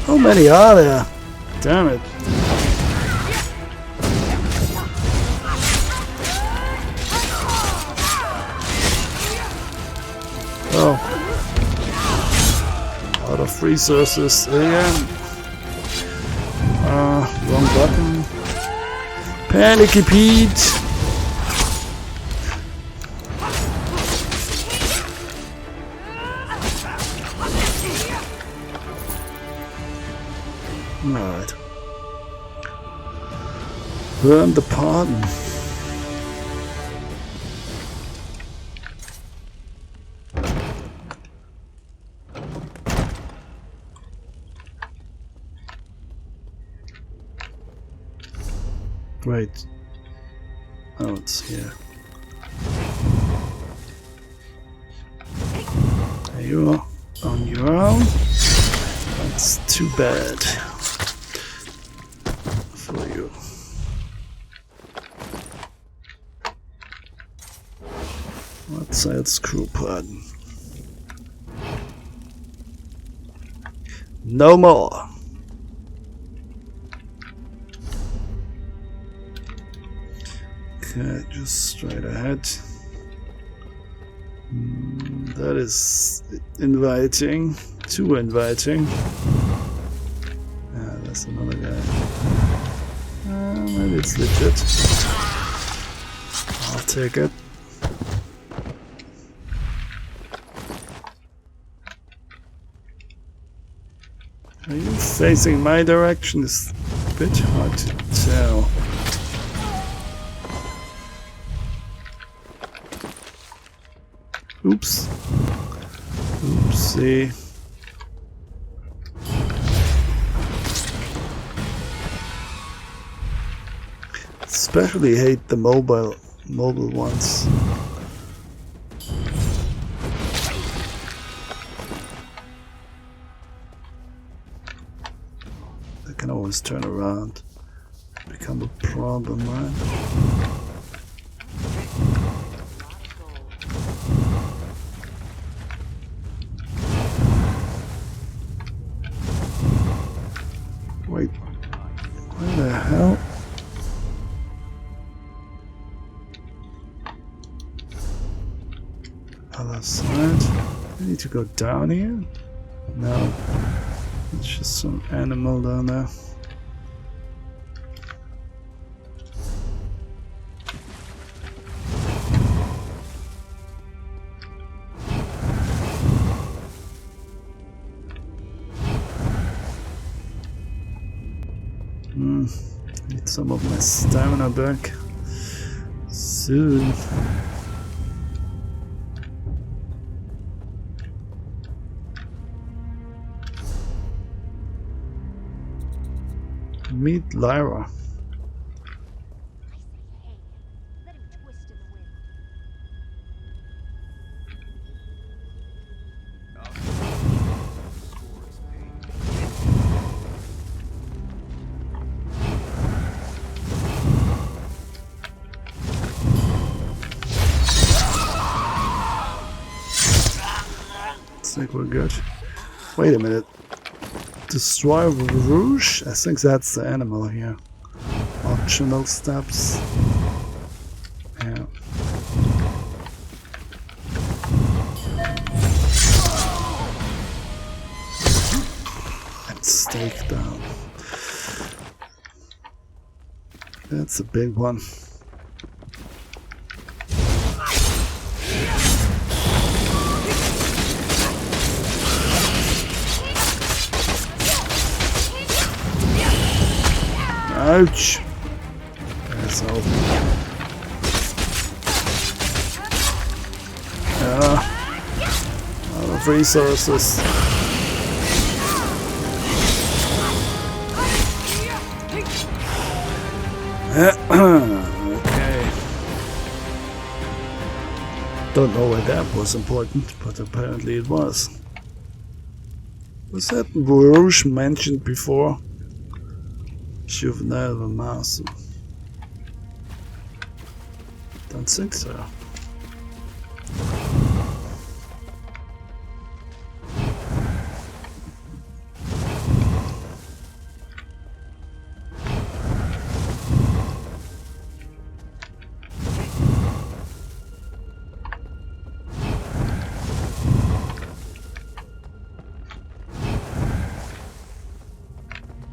S1: How many are there? Damn it. Oh. Out of resources again. Wrong button. Panicky Pete. Alright. Burn the pardon. Wait. Oh, it's here. There you are on your own. That's too bad. For you. What's that screw pardon? No more. Okay, just straight ahead. That is inviting. Too inviting. Ah, that's another guy. Maybe it's legit. I'll take it. Are you facing my direction? It's a bit hard to tell. Oops. Oopsie. Especially hate the mobile ones. They can always turn around, become a problem, right? Wait, where the hell? Other side. I need to go down here? No. It's just some animal down there. Need some of my stamina back. Soon. Meet Lyra. Looks like we're good. Wait a minute. Destroy Rouge? I think that's the animal here. Optional steps. Yeah. And stake down. That's a big one. Ouch! That's all. Yeah. Out of resources. Okay. Don't know why that was important, but apparently it was. Was that Rouge mentioned before? Juvenile Masu. Don't think so.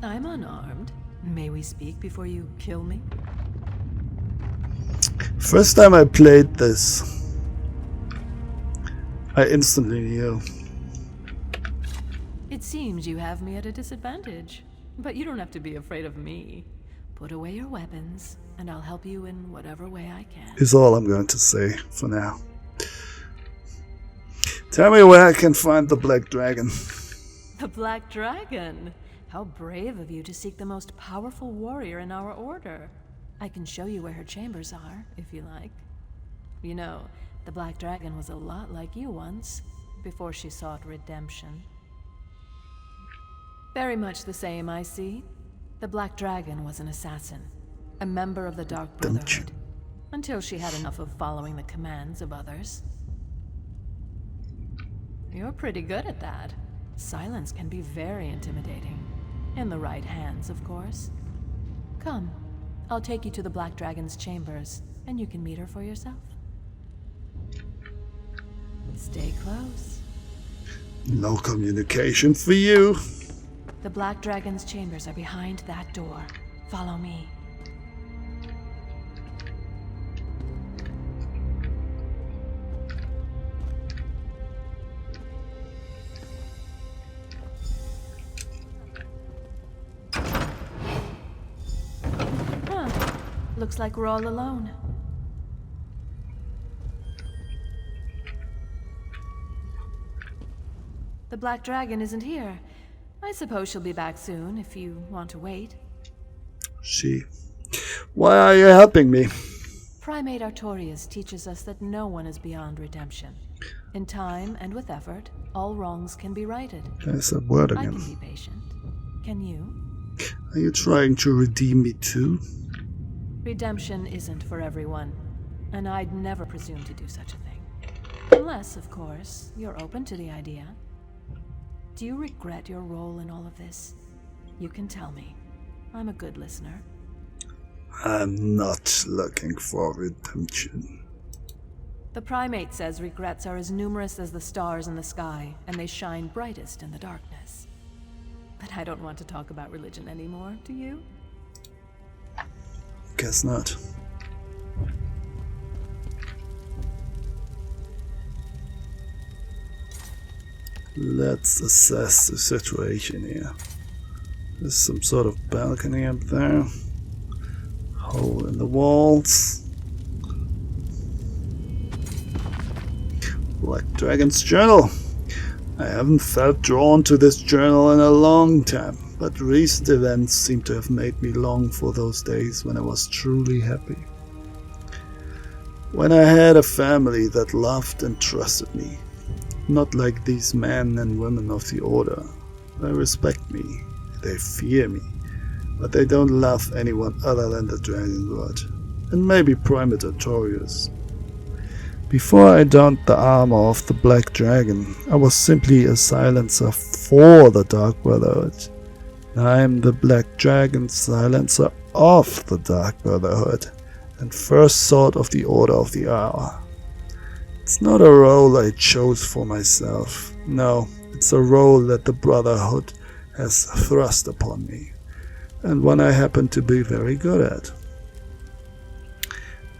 S9: I'm unarmed. May we speak before you kill me?
S1: First time I played this, I instantly knew.
S9: It seems you have me at a disadvantage, but you don't have to be afraid of me. Put away your weapons, and I'll help you in whatever way I can.
S1: Is all I'm going to say for now. Tell me where I can find the Black Dragon.
S9: The Black Dragon? How brave of you to seek the most powerful warrior in our order. I can show you where her chambers are, if you like. You know, the Black Dragon was a lot like you once, before she sought redemption. Very much the same, I see. The Black Dragon was an assassin, a member of the Dark Brotherhood, until she had enough of following the commands of others. You're pretty good at that. Silence can be very intimidating. In the right hands, of course. Come, I'll take you to the Black Dragon's chambers, and you can meet her for yourself. Stay close.
S1: No communication for you.
S9: The Black Dragon's chambers are behind that door. Follow me. Looks like we're all alone. The Black Dragon isn't here. I suppose she'll be back soon if you want to wait.
S1: Why are you helping me?
S9: Primate Artorias teaches us that no one is beyond redemption. In time and with effort, all wrongs can be righted.
S1: There's that word
S9: I
S1: again.
S9: can be patient. Can you?
S1: Are you trying to redeem me too?
S9: Redemption isn't for everyone, and I'd never presume to do such a thing. Unless, of course, you're open to the idea. Do you regret your role in all of this? You can tell me. I'm a good listener.
S1: I'm not looking for redemption.
S9: The Primate says regrets are as numerous as the stars in the sky, and they shine brightest in the darkness. But I don't want to talk about religion anymore, do you?
S1: Guess not. Let's assess the situation here. There's some sort of balcony up there. Hole in the walls. Black Dragon's journal. I haven't felt drawn to this journal in a long time. But recent events seem to have made me long for those days when I was truly happy. When I had a family that loved and trusted me. Not like these men and women of the Order. They respect me, they fear me, but they don't love anyone other than the Dragon God. And maybe Primate Artorias. Before I donned the armor of the Black Dragon, I was simply a silencer for the Dark Brotherhood. I am the Black Dragon silencer of the Dark Brotherhood, and first sword of the Order of the Hour. It's not a role I chose for myself. No, it's a role that the Brotherhood has thrust upon me, and one I happen to be very good at.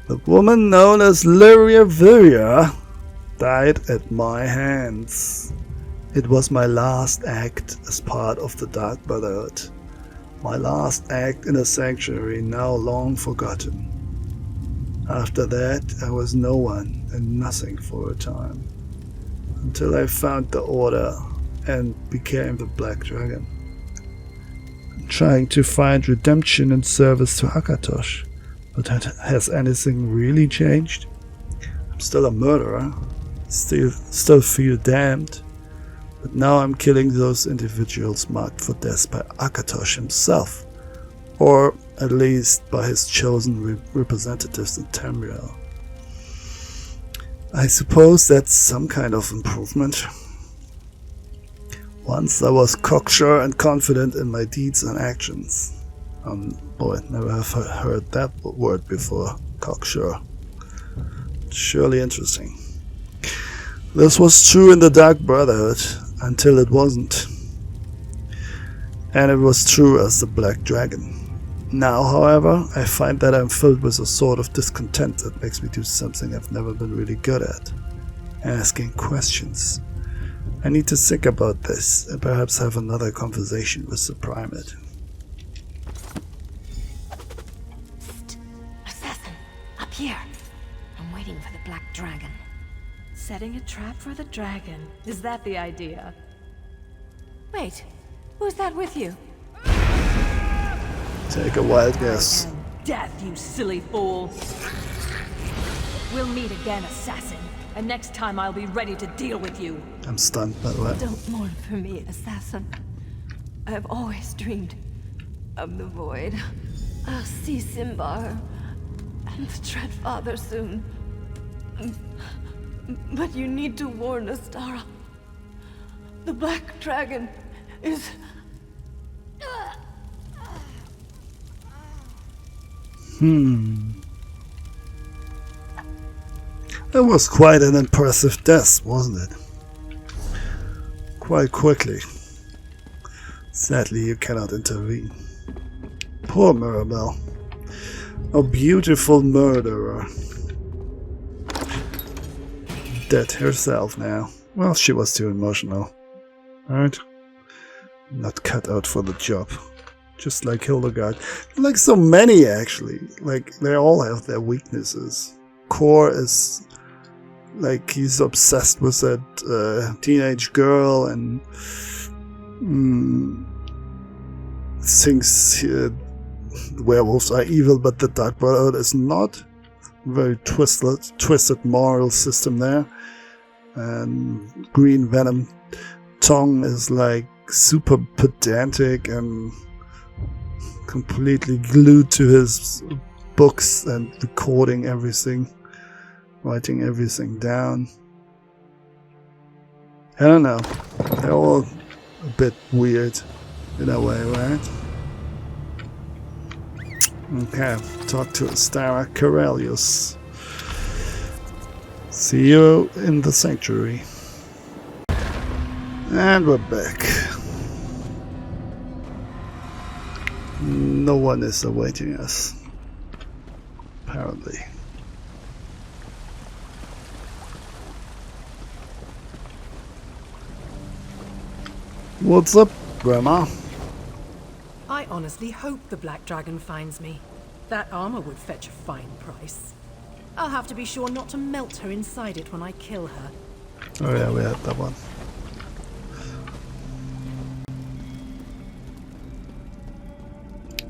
S1: The woman known as lllazyoli died at my hands. It was my last act as part of the Dark Brotherhood. My last act in a sanctuary now long forgotten. After that, I was no one and nothing for a time. Until I found the Order and became the Black Dragon. I'm trying to find redemption and service to Akatosh. But has anything really changed? I'm still a murderer. Still feel damned. But now I'm killing those individuals marked for death by Akatosh himself. Or at least by his chosen representatives in Tamriel. I suppose that's some kind of improvement. Once I was cocksure and confident in my deeds and actions. Boy, never have heard that word before, cocksure. Surely interesting. This was true in the Dark Brotherhood, until it wasn't. And it was true as the Black Dragon. Now, however, I find that I'm filled with a sort of discontent that makes me do something I've never been really good at. Asking questions. I need to think about this, and perhaps have another conversation with the Primate.
S2: Here. I'm waiting for the Black Dragon.
S9: Setting a trap for the dragon. Is that the idea?
S2: Wait, who's that with you?
S1: Take a wild guess.
S9: Death, you silly fool. We'll meet again, assassin. And next time I'll be ready to deal with you.
S1: I'm stunned, by the way.
S2: Don't mourn for me, assassin. I've always dreamed of the void. I'll see Simbar and the Dread Father soon. But you need to warn Astara. The Black Dragon is...
S1: That was quite an impressive death, wasn't it? Quite quickly. Sadly, you cannot intervene. Poor Mirabelle. A beautiful murderer. Dead herself now. Well, she was too emotional. Right? Not cut out for the job. Just like Hildegard. Like so many, actually. Like, they all have their weaknesses. Core is... like, he's obsessed with that teenage girl and... thinks werewolves are evil, but the Dark Brotherhood is not. Very twisted moral system there. And Green Venom Tong is like super pedantic and completely glued to his books and recording everything, writing everything down. I don't know. They're all a bit weird in a way, right? Okay, talk to Astara Corellius. See you in the sanctuary. And we're back. No one is awaiting us, apparently. What's up, Grandma?
S7: I honestly hope the Black Dragon finds me. That armor would fetch a fine price. I'll have to be sure not to melt her inside it when I kill her.
S1: Oh yeah, we had that one.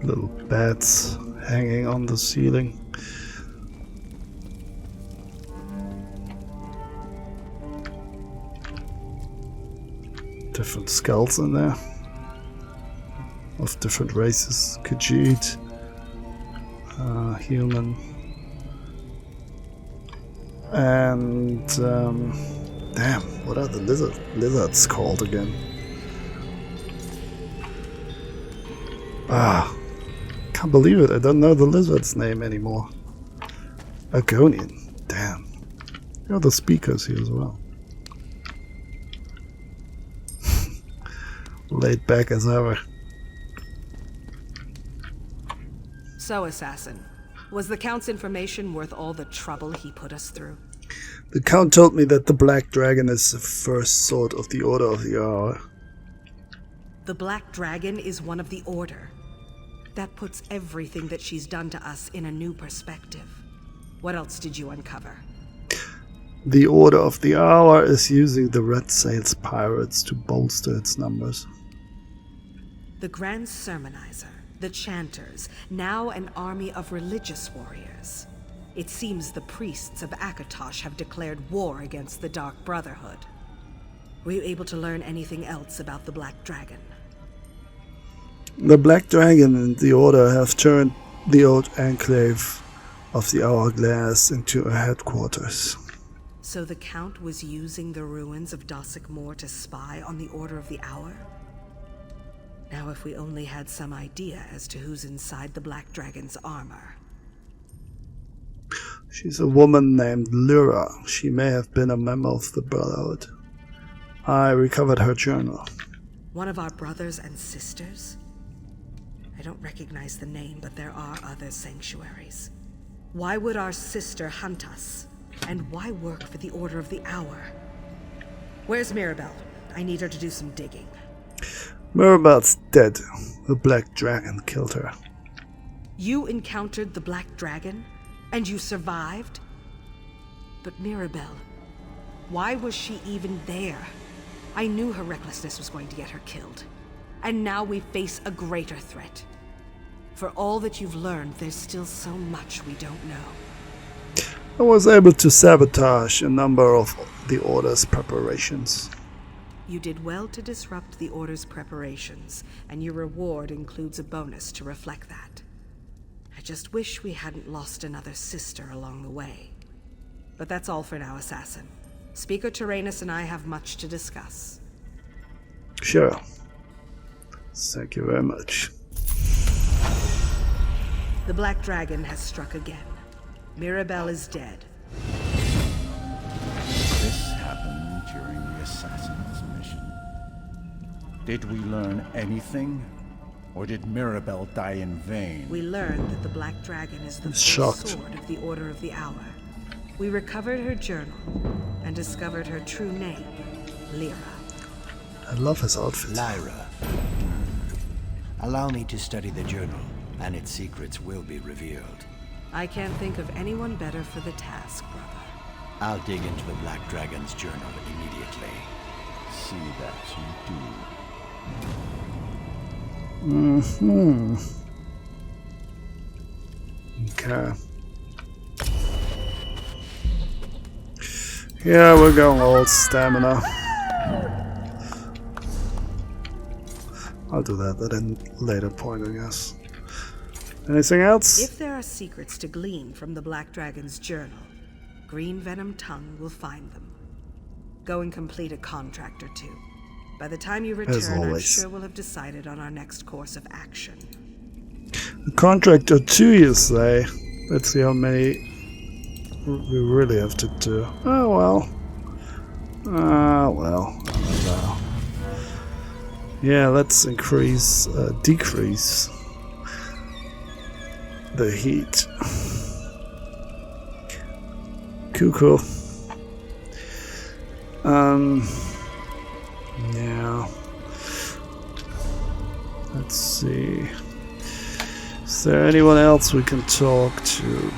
S1: Little bats hanging on the ceiling. Different skulls in there. Of different races. Khajiit. Human. And damn, what are the lizards called again? Ah, can't believe it. I don't know the lizard's name anymore. Argonian. Damn. There are the speakers here as well. Laid back as ever.
S7: So, Assassin, was the Count's information worth all the trouble he put us through?
S1: The Count told me that the Black Dragon is the first sword of the Order of the Hour.
S7: The Black Dragon is one of the Order. That puts everything that she's done to us in a new perspective. What else did you uncover?
S1: The Order of the Hour is using the Red Sails pirates to bolster its numbers.
S7: The Grand Sermonizer, the Chanters, now an army of religious warriors. It seems the priests of Akatosh have declared war against the Dark Brotherhood. Were you able to learn anything else about the Black Dragon?
S1: The Black Dragon and the Order have turned the old enclave of the Hourglass into a headquarters.
S7: So the Count was using the ruins of Dossick Moor to spy on the Order of the Hour? Now if we only had some idea as to who's inside the Black Dragon's armor.
S1: She's a woman named Lyra. She may have been a member of the Brotherhood. I recovered her journal.
S7: One of our brothers and sisters? I don't recognize the name, but there are other sanctuaries. Why would our sister hunt us? And why work for the Order of the Hour? Where's Mirabelle? I need her to do some digging.
S1: Mirabelle's dead. The Black Dragon killed her.
S7: You encountered the Black Dragon? And you survived? But Mirabelle, why was she even there? I knew her recklessness was going to get her killed. And now we face a greater threat. For all that you've learned, there's still so much we don't know.
S1: I was able to sabotage a number of the Order's preparations.
S7: You did well to disrupt the Order's preparations, and your reward includes a bonus to reflect that. I just wish we hadn't lost another sister along the way. But that's all for now, Assassin. Speaker Tyrannus and I have much to discuss.
S1: Sure. Thank you very much.
S7: The Black Dragon has struck again. Mirabelle is dead.
S5: This happened during the Assassin's mission. Did we learn anything? Or did Mirabelle die in vain?
S7: We learned that the Black Dragon is the first
S1: Shocked.
S7: sword of the Order of the Hour. We recovered her journal and discovered her true name, Lyra.
S1: I love his outfit.
S3: Lyra. Allow me to study the journal, and its secrets will be revealed.
S7: I can't think of anyone better for the task, brother.
S3: I'll dig into the Black Dragon's journal immediately.
S5: See that you do.
S1: Okay. Yeah, we're going all stamina. I'll do that at a later point, I guess. Anything else?
S7: If there are secrets to glean from the Black Dragon's journal, Green Venom Tongue will find them. Go and complete a contract or two. By the time you return, I'm sure we'll have decided on our next course of action.
S1: A contract or two, you say? Let's see how many we really have to do. Oh well. Ah well. I don't know. Yeah, let's decrease the heat. Cool. Yeah. Let's see. Is there anyone else we can talk to?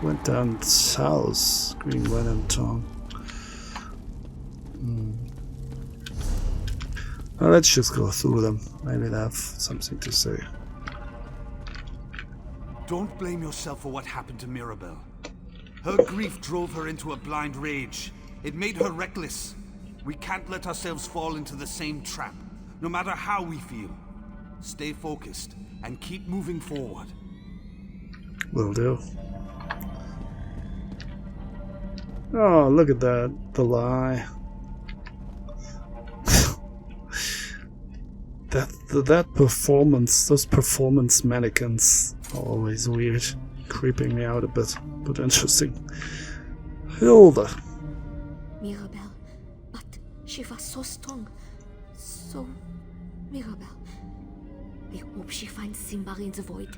S1: Went down south. Green Venom Tongue. Well, let's just go through them. Maybe they have something to say.
S6: Don't blame yourself for what happened to Mirabelle. Her grief drove her into a blind rage. It made her reckless. We can't let ourselves fall into the same trap, no matter how we feel. Stay focused and keep moving forward.
S1: Will do. Oh, look at that. The lie. that performance, those performance mannequins are always weird. Creeping me out a bit, but interesting. Hilda.
S8: Mirabelle, but she was so strong. So, Mirabelle. I hope she finds Simba in the void.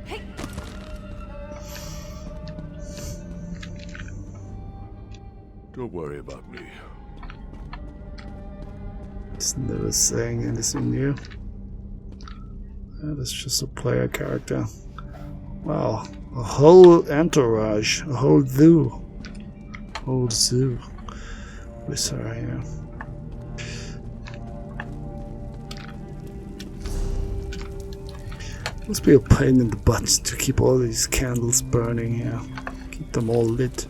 S2: Hey!
S4: Don't worry about me.
S1: He's never saying anything new. That's just a player character. Wow, a whole entourage, a whole zoo. Whole zoo. With her here. Must be a pain in the butt to keep all these candles burning here. Keep them all lit.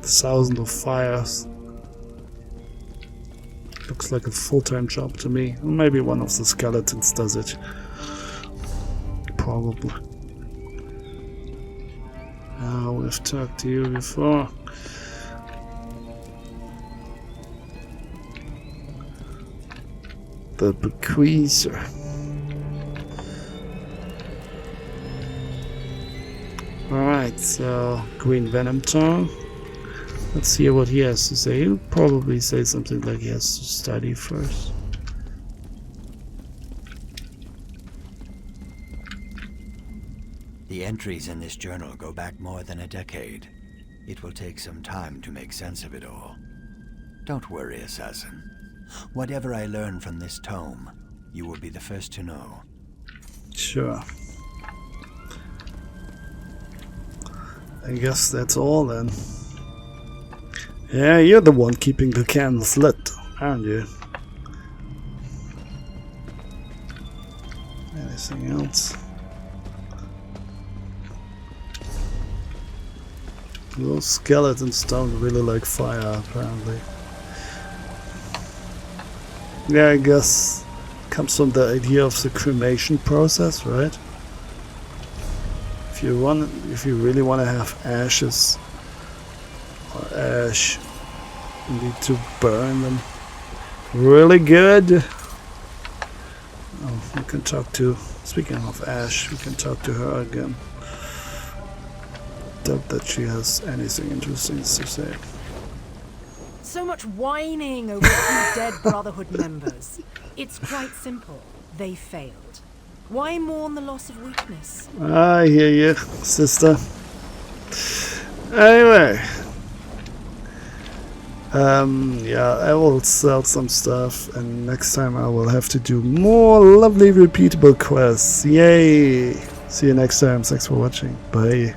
S1: Thousands of fires. Looks like a full-time job to me. Maybe one of the skeletons does it. Probably. We've talked to you before. The bequeather. Alright, so Green Venom Tongue. Let's hear what he has to say. He'll probably say something like he has to study first.
S3: The entries in this journal go back more than a decade. It will take some time to make sense of it all. Don't worry, Assassin. Whatever I learn from this tome, you will be the first to know.
S1: Sure. I guess that's all then. Yeah, you're the one keeping the candles lit, aren't you? Anything else? Those skeletons don't really like fire, apparently. Yeah, I guess it comes from the idea of the cremation process, right? If you really want to have ashes or ash, you need to burn them really good. Oh, we can talk to. Speaking of Ash, we can talk to her again. Doubt that she has anything interesting to say.
S7: So much whining over 2 dead Brotherhood members. It's quite simple. They failed. Why mourn the loss of weakness?
S1: I hear you, sister. Anyway. Yeah, I will sell some stuff, and next time I will have to do more lovely repeatable quests. Yay! See you next time. Thanks for watching. Bye.